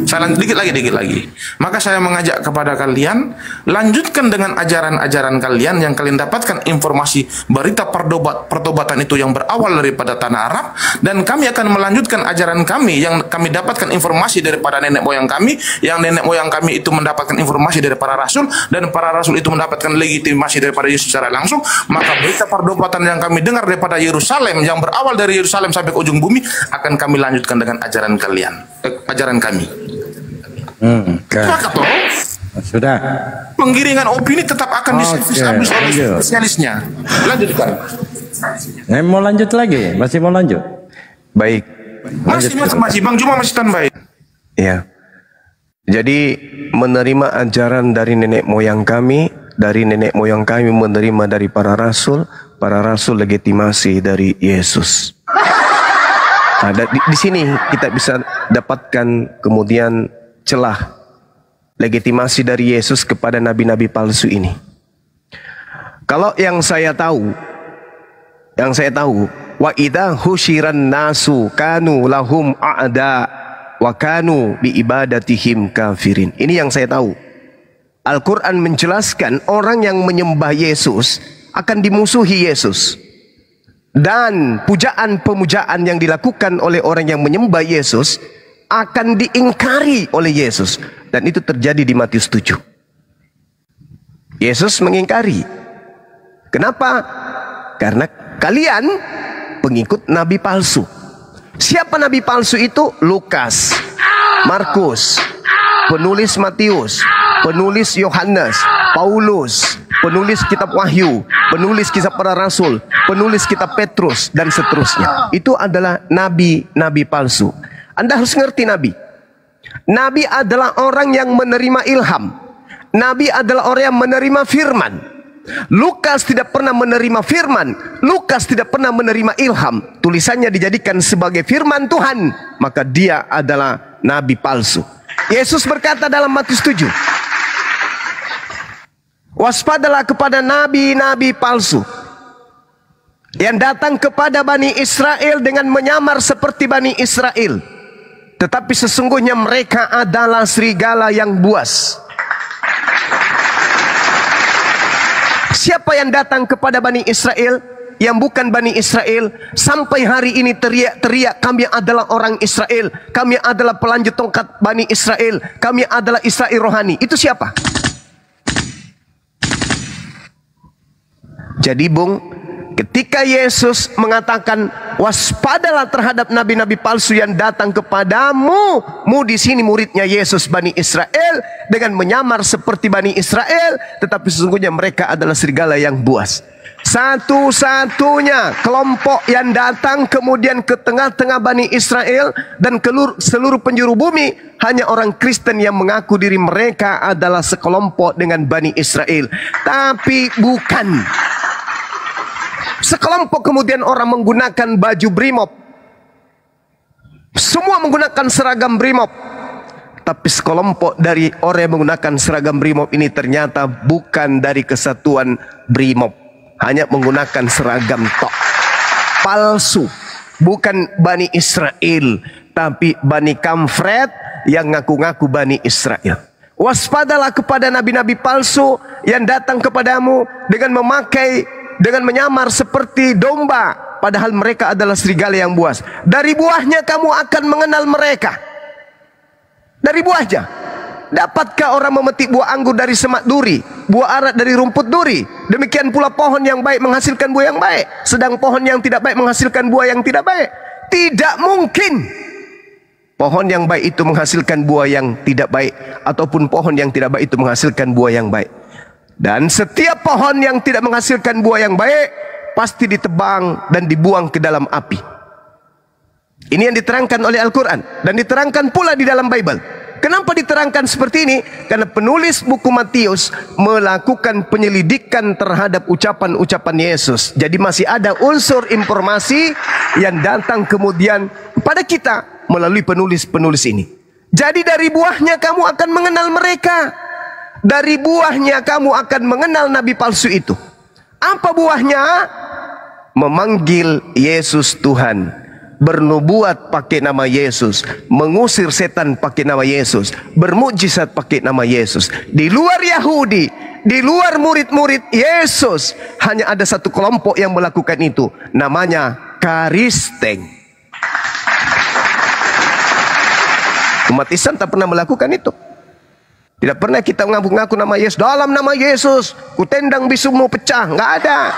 Saya lanjut dikit lagi. Maka saya mengajak kepada kalian, lanjutkan dengan ajaran-ajaran kalian yang kalian dapatkan informasi berita pertobatan itu yang berawal daripada tanah Arab, dan kami akan melanjutkan ajaran kami yang kami dapatkan informasi daripada nenek moyang kami, yang nenek moyang kami itu mendapatkan informasi dari para rasul, dan para rasul itu mendapatkan legitimasi daripada Yesus secara langsung. Maka berita pertobatan yang kami dengar daripada Yerusalem yang berawal dari Yerusalem sampai ke ujung bumi akan kami lanjutkan dengan ajaran kami. Sepakat toh? Sudah. Penggiringan opini tetap akan diservis habis oleh spesialisnya. Lanjutkan. Mau lanjut lagi? Masih mau lanjut? Baik. Masih Bang Juma masih standby. Ya. Jadi menerima ajaran dari nenek moyang kami, menerima dari para rasul legitimasi dari Yesus. Nah, di sini kita bisa dapatkan kemudian celah legitimasi dari Yesus kepada nabi-nabi palsu ini. Kalau yang saya tahu, wa idza husyiran nasu kanu lahum a'da wa kanu bi ibadatihim kafirin. Ini yang saya tahu. Al-Quran menjelaskan orang yang menyembah Yesus akan dimusuhi Yesus. Dan pujaan-pemujaan yang dilakukan oleh orang yang menyembah Yesus akan diingkari oleh Yesus. Dan itu terjadi di Matius 7. Yesus mengingkari. Kenapa? Karena kalian pengikut nabi palsu. Siapa nabi palsu itu? Lukas, Markus, penulis Matius, penulis Yohanes, Paulus, penulis kitab Wahyu, penulis kisah para rasul, penulis kitab Petrus, dan seterusnya. Itu adalah nabi-nabi palsu. Anda harus ngerti nabi. Nabi adalah orang yang menerima ilham. Nabi adalah orang yang menerima firman. Lukas tidak pernah menerima firman. Lukas tidak pernah menerima ilham. Tulisannya dijadikan sebagai firman Tuhan, maka dia adalah nabi palsu. Yesus berkata dalam Matius 7, waspadalah kepada nabi-nabi palsu yang datang kepada Bani Israel dengan menyamar seperti Bani Israel, tetapi sesungguhnya mereka adalah serigala yang buas. Siapa yang datang kepada Bani Israel yang bukan Bani Israel, sampai hari ini teriak-teriak, kami adalah orang Israel, kami adalah pelanjut tongkat Bani Israel, kami adalah Israel rohani. Itu siapa? Jadi Bung, ketika Yesus mengatakan waspadalah terhadap nabi-nabi palsu yang datang kepadamu, di sini muridnya Yesus Bani Israel dengan menyamar seperti Bani Israel, tetapi sesungguhnya mereka adalah serigala yang buas. Satu-satunya kelompok yang datang kemudian ke tengah-tengah Bani Israel dan ke seluruh penjuru bumi, hanya orang Kristen yang mengaku diri mereka adalah sekelompok dengan Bani Israel. Tapi bukan. Sekelompok kemudian orang menggunakan baju brimob. Semua menggunakan seragam brimob. Tapi sekelompok dari orang yang menggunakan seragam brimob ini ternyata bukan dari kesatuan brimob. Hanya menggunakan seragam tok. Palsu. Bukan Bani Israel, tapi Bani Kamfret yang ngaku-ngaku Bani Israel. Waspadalah kepada nabi-nabi palsu yang datang kepadamu dengan menyamar seperti domba, padahal mereka adalah serigala yang buas. Dari buahnya kamu akan mengenal mereka. Dari buahnya. Dapatkah orang memetik buah anggur dari semak duri, buah arak dari rumput duri? Demikian pula pohon yang baik menghasilkan buah yang baik, sedang pohon yang tidak baik menghasilkan buah yang tidak baik. Tidak mungkin pohon yang baik itu menghasilkan buah yang tidak baik, ataupun pohon yang tidak baik itu menghasilkan buah yang baik. Dan setiap pohon yang tidak menghasilkan buah yang baik pasti ditebang dan dibuang ke dalam api. Ini yang diterangkan oleh Al-Quran dan diterangkan pula di dalam Bible. Kenapa diterangkan seperti ini? Karena penulis buku Matius melakukan penyelidikan terhadap ucapan-ucapan Yesus. Jadi masih ada unsur informasi yang datang kemudian kepada kita melalui penulis-penulis ini. Jadi dari buahnya kamu akan mengenal mereka. Dari buahnya kamu akan mengenal nabi palsu itu. Apa buahnya? Memanggil Yesus Tuhan, bernubuat pakai nama Yesus, mengusir setan pakai nama Yesus, bermukjizat pakai nama Yesus. Di luar Yahudi, di luar murid-murid Yesus, hanya ada satu kelompok yang melakukan itu, namanya Kristen. Umat Islam tak pernah melakukan itu. Tidak pernah kita mengaku-ngaku nama Yesus. Dalam nama Yesus, ku tendang bisumu pecah. Nggak ada.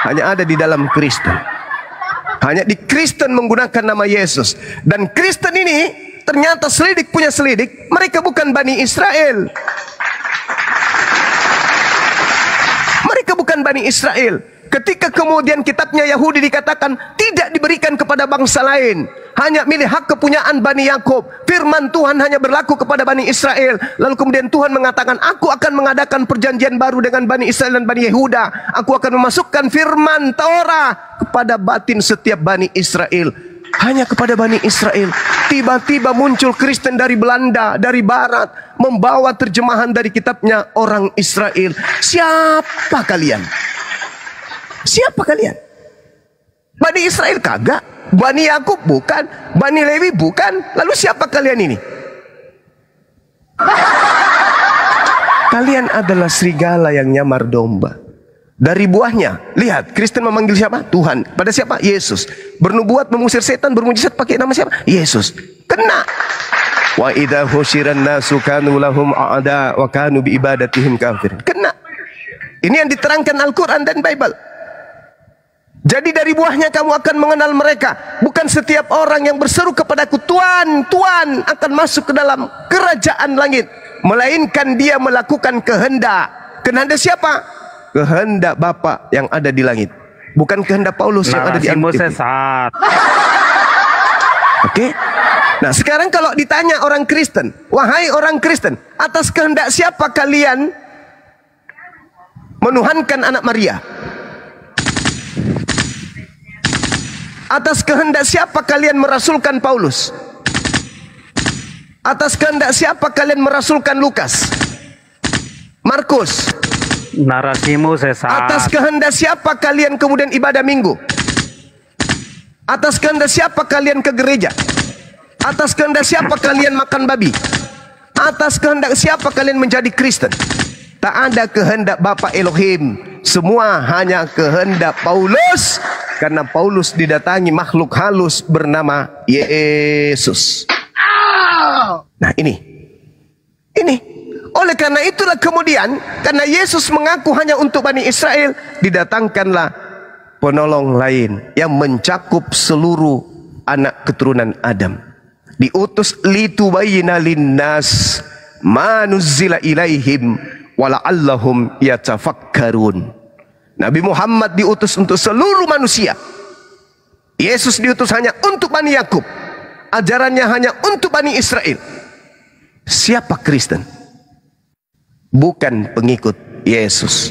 Hanya ada di dalam Kristen. Hanya di Kristen menggunakan nama Yesus. Dan Kristen ini ternyata selidik punya selidik. Mereka bukan Bani Israel. Mereka bukan Bani Israel. Ketika kemudian kitabnya Yahudi dikatakan tidak diberikan kepada bangsa lain, hanya milik hak kepunyaan Bani Yakub. Firman Tuhan hanya berlaku kepada Bani Israel. Lalu kemudian Tuhan mengatakan, aku akan mengadakan perjanjian baru dengan Bani Israel dan Bani Yehuda. Aku akan memasukkan firman Torah kepada batin setiap Bani Israel. Hanya kepada Bani Israel. Tiba-tiba muncul Kristen dari Belanda, dari Barat, membawa terjemahan dari kitabnya orang Israel. Siapa kalian? Siapa kalian? Bani Israel kagak, Bani Yakub bukan, Bani Lewi bukan. Lalu siapa kalian ini? Kalian adalah serigala yang nyamar domba. Dari buahnya, lihat, Kristen memanggil siapa? Tuhan. Pada siapa? Yesus. Bernubuat, mengusir setan, bermujizat pakai nama siapa? Yesus. Kena. Wa idza husyiran nasu kanu lahum a'da wa kanu bi ibadatihim kafir. Kena. Ini yang diterangkan Al-Quran dan Bible. Jadi dari buahnya kamu akan mengenal mereka. Bukan setiap orang yang berseru kepadaku, Tuhan, Tuhan, akan masuk ke dalam kerajaan langit, melainkan dia melakukan kehendak siapa? Kehendak Bapa yang ada di langit, bukan kehendak Paulus yang ada di Alkitab. Oke. Nah, sekarang kalau ditanya orang Kristen, wahai orang Kristen, atas kehendak siapa kalian menuhankan anak Maria? Atas kehendak siapa kalian merasulkan Paulus? Atas kehendak siapa kalian merasulkan Lukas, Markus? Narasimu sesat. Atas kehendak siapa kalian kemudian ibadah minggu? Atas kehendak siapa kalian ke gereja? Atas kehendak siapa kalian makan babi? Atas kehendak siapa kalian menjadi Kristen? Tak ada kehendak Bapa Elohim. Semua hanya kehendak Paulus. Karena Paulus didatangi makhluk halus bernama Yesus. Nah ini. Oleh karena itulah kemudian, karena Yesus mengaku hanya untuk Bani Israel, didatangkanlah penolong lain yang mencakup seluruh anak keturunan Adam. Diutus litubayyina linnas ma nuzzila ilaihim wala'allahum yatafakkarun. Nabi Muhammad diutus untuk seluruh manusia. Yesus diutus hanya untuk Bani Yakub. Ajarannya hanya untuk Bani Israel. Siapa Kristen? Bukan pengikut Yesus,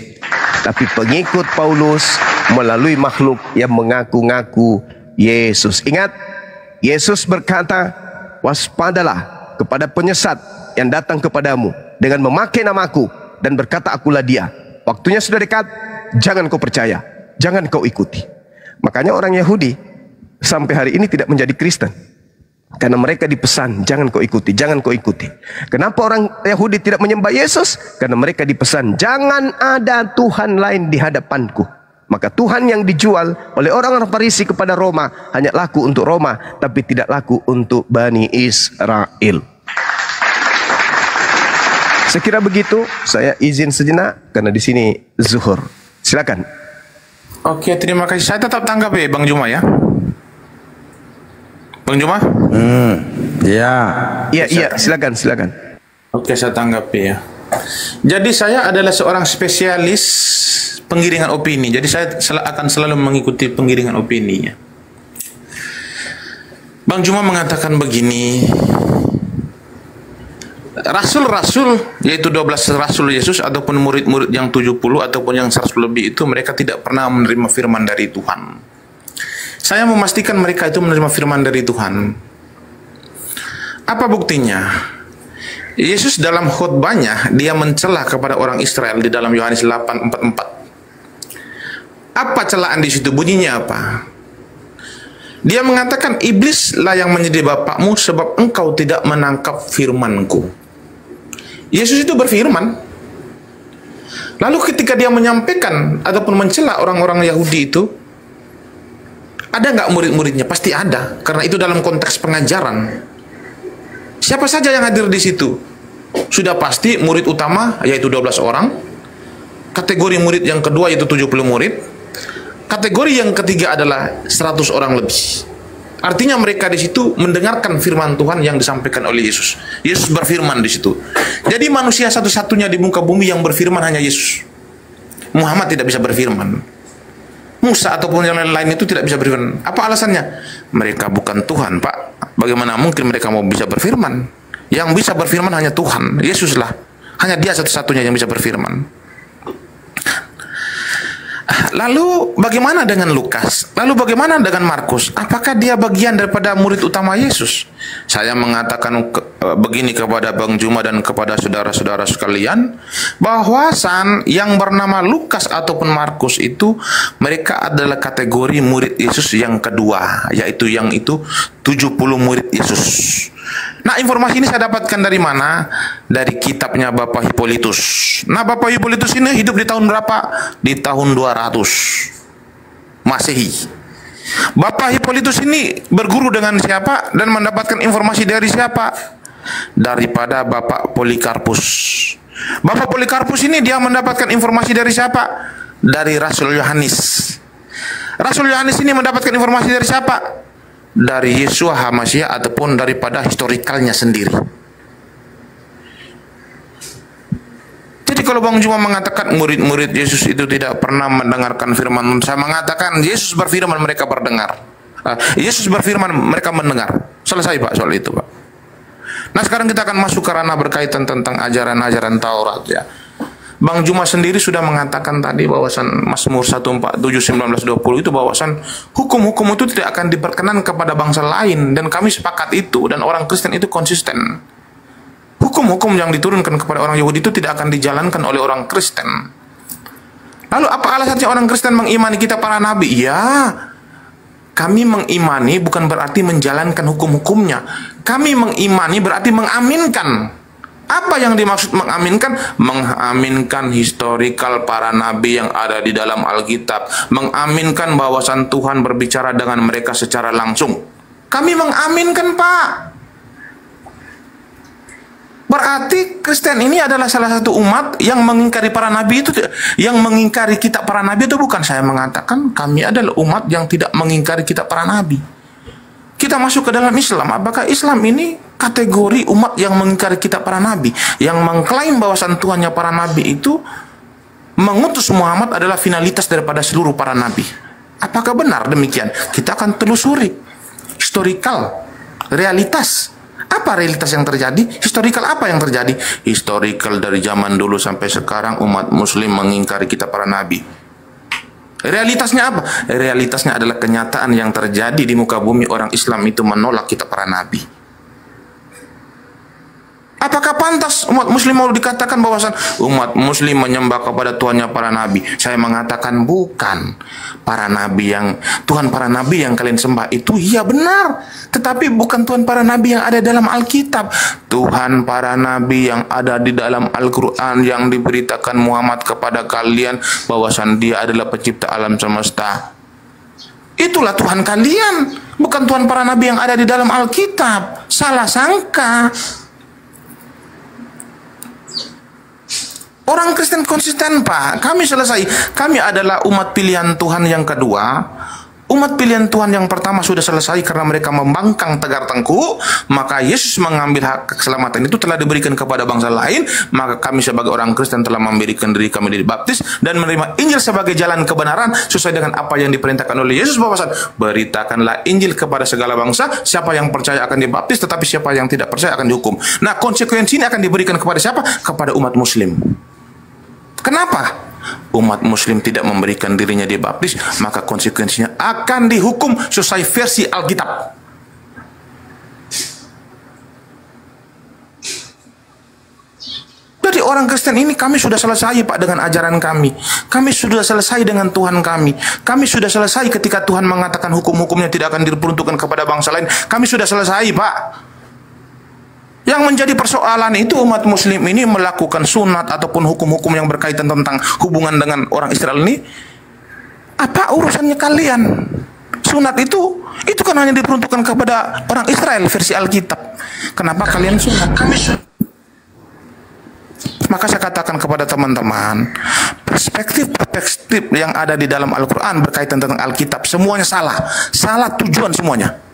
tapi pengikut Paulus melalui makhluk yang mengaku-ngaku Yesus. Ingat, Yesus berkata, waspadalah kepada penyesat yang datang kepadamu dengan memakai namaku dan berkata, akulah dia. Waktunya sudah dekat, jangan kau percaya, jangan kau ikuti. Makanya orang Yahudi sampai hari ini tidak menjadi Kristen, karena mereka dipesan, jangan kau ikuti, jangan kau ikuti. Kenapa orang Yahudi tidak menyembah Yesus? Karena mereka dipesan, jangan ada Tuhan lain di hadapanku. Maka Tuhan yang dijual oleh orang-orang Farisi kepada Roma hanya laku untuk Roma, tapi tidak laku untuk Bani Israel. Sekira begitu, saya izin sejenak karena di sini zuhur. Silakan. Oke, terima kasih. Saya tetap tanggapi Bang Juma ya. Bang Juma? Iya, silakan. Oke, saya tanggapi ya. Jadi saya adalah seorang spesialis penggiringan opini. Jadi saya akan selalu mengikuti penggiringan opininya. Bang Juma mengatakan begini, Rasul-rasul, yaitu 12 Rasul Yesus ataupun murid-murid yang 70 ataupun yang 100 lebih itu, mereka tidak pernah menerima firman dari Tuhan. Saya memastikan mereka itu menerima firman dari Tuhan. Apa buktinya? Yesus dalam khutbahnya, dia mencela kepada orang Israel di dalam Yohanes 8:44. Apa celaan di situ? Bunyinya apa? Dia mengatakan, iblislah yang menjadi bapakmu sebab engkau tidak menangkap firmanku. Yesus itu berfirman. Lalu ketika dia menyampaikan ataupun mencela orang-orang Yahudi itu, ada nggak murid-muridnya? Pasti ada, karena itu dalam konteks pengajaran. Siapa saja yang hadir di situ? Sudah pasti murid utama, yaitu 12 orang. Kategori murid yang kedua yaitu 70 murid. Kategori yang ketiga adalah 100 orang lebih. Artinya mereka di situ mendengarkan firman Tuhan yang disampaikan oleh Yesus. Yesus berfirman di situ. Jadi manusia satu-satunya di muka bumi yang berfirman hanya Yesus. Muhammad tidak bisa berfirman. Musa ataupun yang lain-lain itu tidak bisa berfirman. Apa alasannya? Mereka bukan Tuhan, Pak. Bagaimana mungkin mereka mau bisa berfirman? Yang bisa berfirman hanya Tuhan. Yesuslah. Hanya dia satu-satunya yang bisa berfirman. Lalu bagaimana dengan Lukas? Lalu bagaimana dengan Markus? Apakah dia bagian daripada murid utama Yesus? Saya mengatakan begini kepada Bang Juma dan kepada saudara-saudara sekalian, bahwasan yang bernama Lukas ataupun Markus itu, mereka adalah kategori murid Yesus yang kedua, yaitu yang itu 70 murid Yesus. Nah, informasi ini saya dapatkan dari mana? Dari kitabnya Bapak Hippolytus. Nah, Bapak Hippolytus ini hidup di tahun berapa? Di tahun 200 Masehi. Bapak Hippolytus ini berguru dengan siapa dan mendapatkan informasi dari siapa? Daripada Bapak Polikarpus. Bapak Polikarpus ini dia mendapatkan informasi dari siapa? Dari Rasul Yohanes. Rasul Yohanes ini mendapatkan informasi dari siapa? Dari Yeshua HaMashiach ataupun daripada historikalnya sendiri. Jadi kalau Bang Juma mengatakan murid-murid Yesus itu tidak pernah mendengarkan firman Tuhan, saya mengatakan Yesus berfirman mereka berdengar. Yesus berfirman mereka mendengar. Selesai Pak soal itu Pak. Nah sekarang kita akan masuk ke ranah berkaitan tentang ajaran-ajaran Taurat ya. Bang Juma sendiri sudah mengatakan tadi bahwasan Mazmur 147 19-20 itu bahwasan hukum-hukum itu tidak akan diperkenan kepada bangsa lain, dan kami sepakat itu, dan orang Kristen itu konsisten. Hukum-hukum yang diturunkan kepada orang Yahudi itu tidak akan dijalankan oleh orang Kristen. Lalu apa alasannya orang Kristen mengimani kita para nabi? Ya, kami mengimani bukan berarti menjalankan hukum-hukumnya. Kami mengimani berarti mengaminkan. Apa yang dimaksud mengaminkan? Mengaminkan historikal para nabi yang ada di dalam Alkitab. Mengaminkan bahwasan Tuhan berbicara dengan mereka secara langsung. Kami mengaminkan Pak. Berarti Kristen ini adalah salah satu umat yang mengingkari para nabi itu, yang mengingkari kitab para nabi itu bukan saya mengatakan. Kami adalah umat yang tidak mengingkari kitab para nabi. Kita masuk ke dalam Islam. Apakah Islam ini kategori umat yang mengingkari kitab para nabi, yang mengklaim bahwasan Tuhannya para nabi itu mengutus Muhammad adalah finalitas daripada seluruh para nabi? Apakah benar demikian? Kita akan telusuri historikal, realitas. Apa realitas yang terjadi? Historikal apa yang terjadi? Historikal dari zaman dulu sampai sekarang umat muslim mengingkari kitab para nabi. Realitasnya apa? Realitasnya adalah kenyataan yang terjadi di muka bumi. Orang Islam itu menolak kitab para nabi. Apakah pantas umat muslim mau dikatakan bahwasan umat muslim menyembah kepada Tuhannya para nabi? Saya mengatakan bukan. Para nabi yang Tuhan para nabi yang kalian sembah itu iya benar, tetapi bukan Tuhan para nabi yang ada dalam Alkitab. Tuhan para nabi yang ada di dalam Al-Quran yang diberitakan Muhammad kepada kalian bahwasan dia adalah pencipta alam semesta. Itulah Tuhan kalian, bukan Tuhan para nabi yang ada di dalam Alkitab. Salah sangka. Orang Kristen konsisten Pak. Kami selesai. Kami adalah umat pilihan Tuhan yang kedua. Umat pilihan Tuhan yang pertama sudah selesai karena mereka membangkang tegar tengkuk. Maka Yesus mengambil hak keselamatan itu telah diberikan kepada bangsa lain. Maka kami sebagai orang Kristen telah memberikan diri kami dibaptis dan menerima Injil sebagai jalan kebenaran sesuai dengan apa yang diperintahkan oleh Yesus bahwasan beritakanlah Injil kepada segala bangsa. Siapa yang percaya akan dibaptis, tetapi siapa yang tidak percaya akan dihukum. Nah konsekuensi ini akan diberikan kepada siapa? Kepada umat muslim. Kenapa? Umat muslim tidak memberikan dirinya dibaptis, maka konsekuensinya akan dihukum sesuai versi Alkitab. Jadi orang Kristen ini kami sudah selesai Pak dengan ajaran kami. Kami sudah selesai dengan Tuhan kami. Kami sudah selesai ketika Tuhan mengatakan hukum-hukumnya tidak akan diperuntukkan kepada bangsa lain. Kami sudah selesai Pak. Yang menjadi persoalan itu umat muslim ini melakukan sunat ataupun hukum-hukum yang berkaitan tentang hubungan dengan orang Israel ini. Apa urusannya kalian? Sunat itu kan hanya diperuntukkan kepada orang Israel versi Alkitab. Kenapa kalian sunat? Maka saya katakan kepada teman-teman, perspektif yang ada di dalam Al-Quran berkaitan tentang Alkitab semuanya salah. Salah tujuan semuanya.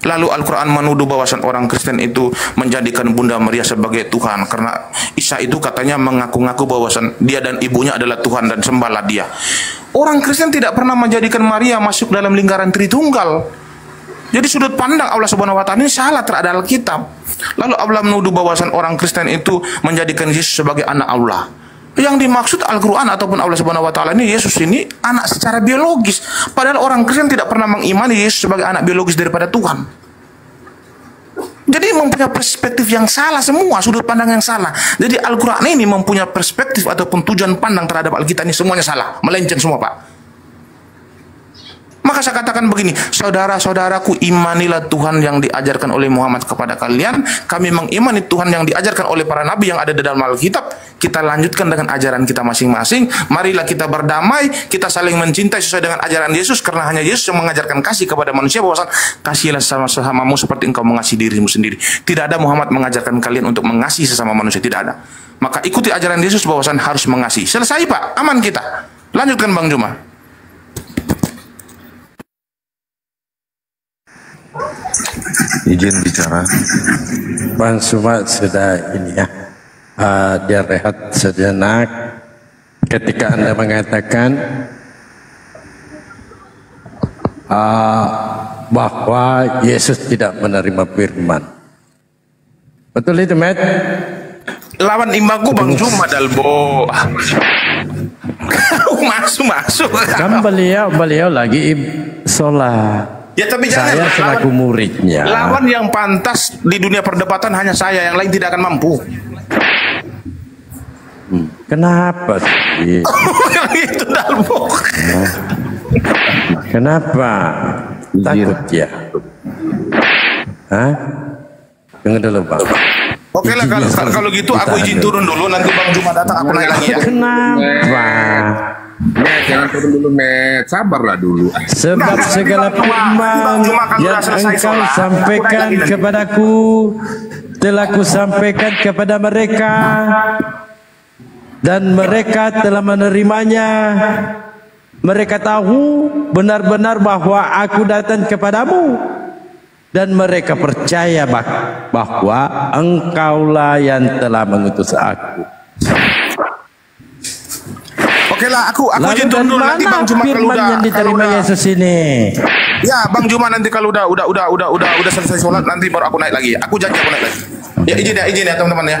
Lalu Al-Quran menuduh bahwasan orang Kristen itu menjadikan Bunda Maria sebagai Tuhan. Karena Isa itu katanya mengaku-ngaku bahwasan dia dan ibunya adalah Tuhan dan sembahlah dia. Orang Kristen tidak pernah menjadikan Maria masuk dalam lingkaran Tritunggal. Jadi sudut pandang Allah Subhanahu wa Ta'ala ini salah terhadap Alkitab. Lalu Allah menuduh bahwasan orang Kristen itu menjadikan Yesus sebagai anak Allah. Yang dimaksud Al-Quran ataupun Allah Subhanahu wa Ta'ala ini, Yesus ini anak secara biologis. Padahal orang Kristen tidak pernah mengimani Yesus sebagai anak biologis daripada Tuhan. Jadi mempunyai perspektif yang salah semua, sudut pandang yang salah. Jadi Al-Quran ini mempunyai perspektif ataupun tujuan pandang terhadap Alkitab ini semuanya salah, melenceng semua Pak. Maka saya katakan begini, saudara-saudaraku, imanilah Tuhan yang diajarkan oleh Muhammad kepada kalian. Kami mengimani Tuhan yang diajarkan oleh para nabi yang ada di dalam Alkitab. Kita lanjutkan dengan ajaran kita masing-masing. Marilah kita berdamai, kita saling mencintai sesuai dengan ajaran Yesus. Karena hanya Yesus yang mengajarkan kasih kepada manusia. Bahwa kasihilah sesamamu seperti engkau mengasihi dirimu sendiri. Tidak ada Muhammad mengajarkan kalian untuk mengasihi sesama manusia. Tidak ada. Maka ikuti ajaran Yesus bahwasan harus mengasihi. Selesai Pak, aman kita. Lanjutkan Bang Juma. Izin bicara. Bang Sumat sudah ini ya. Dia rehat sejenak ketika Anda mengatakan bahwa Yesus tidak menerima firman. Betul itu, Matt? Lawan imaku Bang Juma Dalbo. Masuk. Kan beliau lagi sholat. Ya tapi jangan. Saya selaku muridnya. Lawan yang pantas di dunia perdebatan hanya saya, yang lain tidak akan mampu. Kenapa sih? Itu Dalbo. Kenapa? Takut ya? Hah? Tunggu dulu, Bang. Oke lah, kalau gitu aku izin turun dulu, nanti Bang Juma datang aku naik lagi ya. Kenapa? Jangan turun dulu, Met. Sabarlah dulu. Sebab segala firman yang engkau sampaikan kepadaku telah kusampaikan kepada mereka, dan mereka telah menerimanya. Mereka tahu benar-benar bahwa aku datang kepadamu, dan mereka percaya bahwa engkaulah yang telah mengutus aku. Oke lah, aku Lalu izin turun dulu, nanti Bang Juma kalau firman yang diterima Yesus ini? Ya, Bang Juma nanti kalau udah selesai sholat nanti baru aku naik lagi. Aku janji aku naik lagi. Ya izin ya teman-teman ya.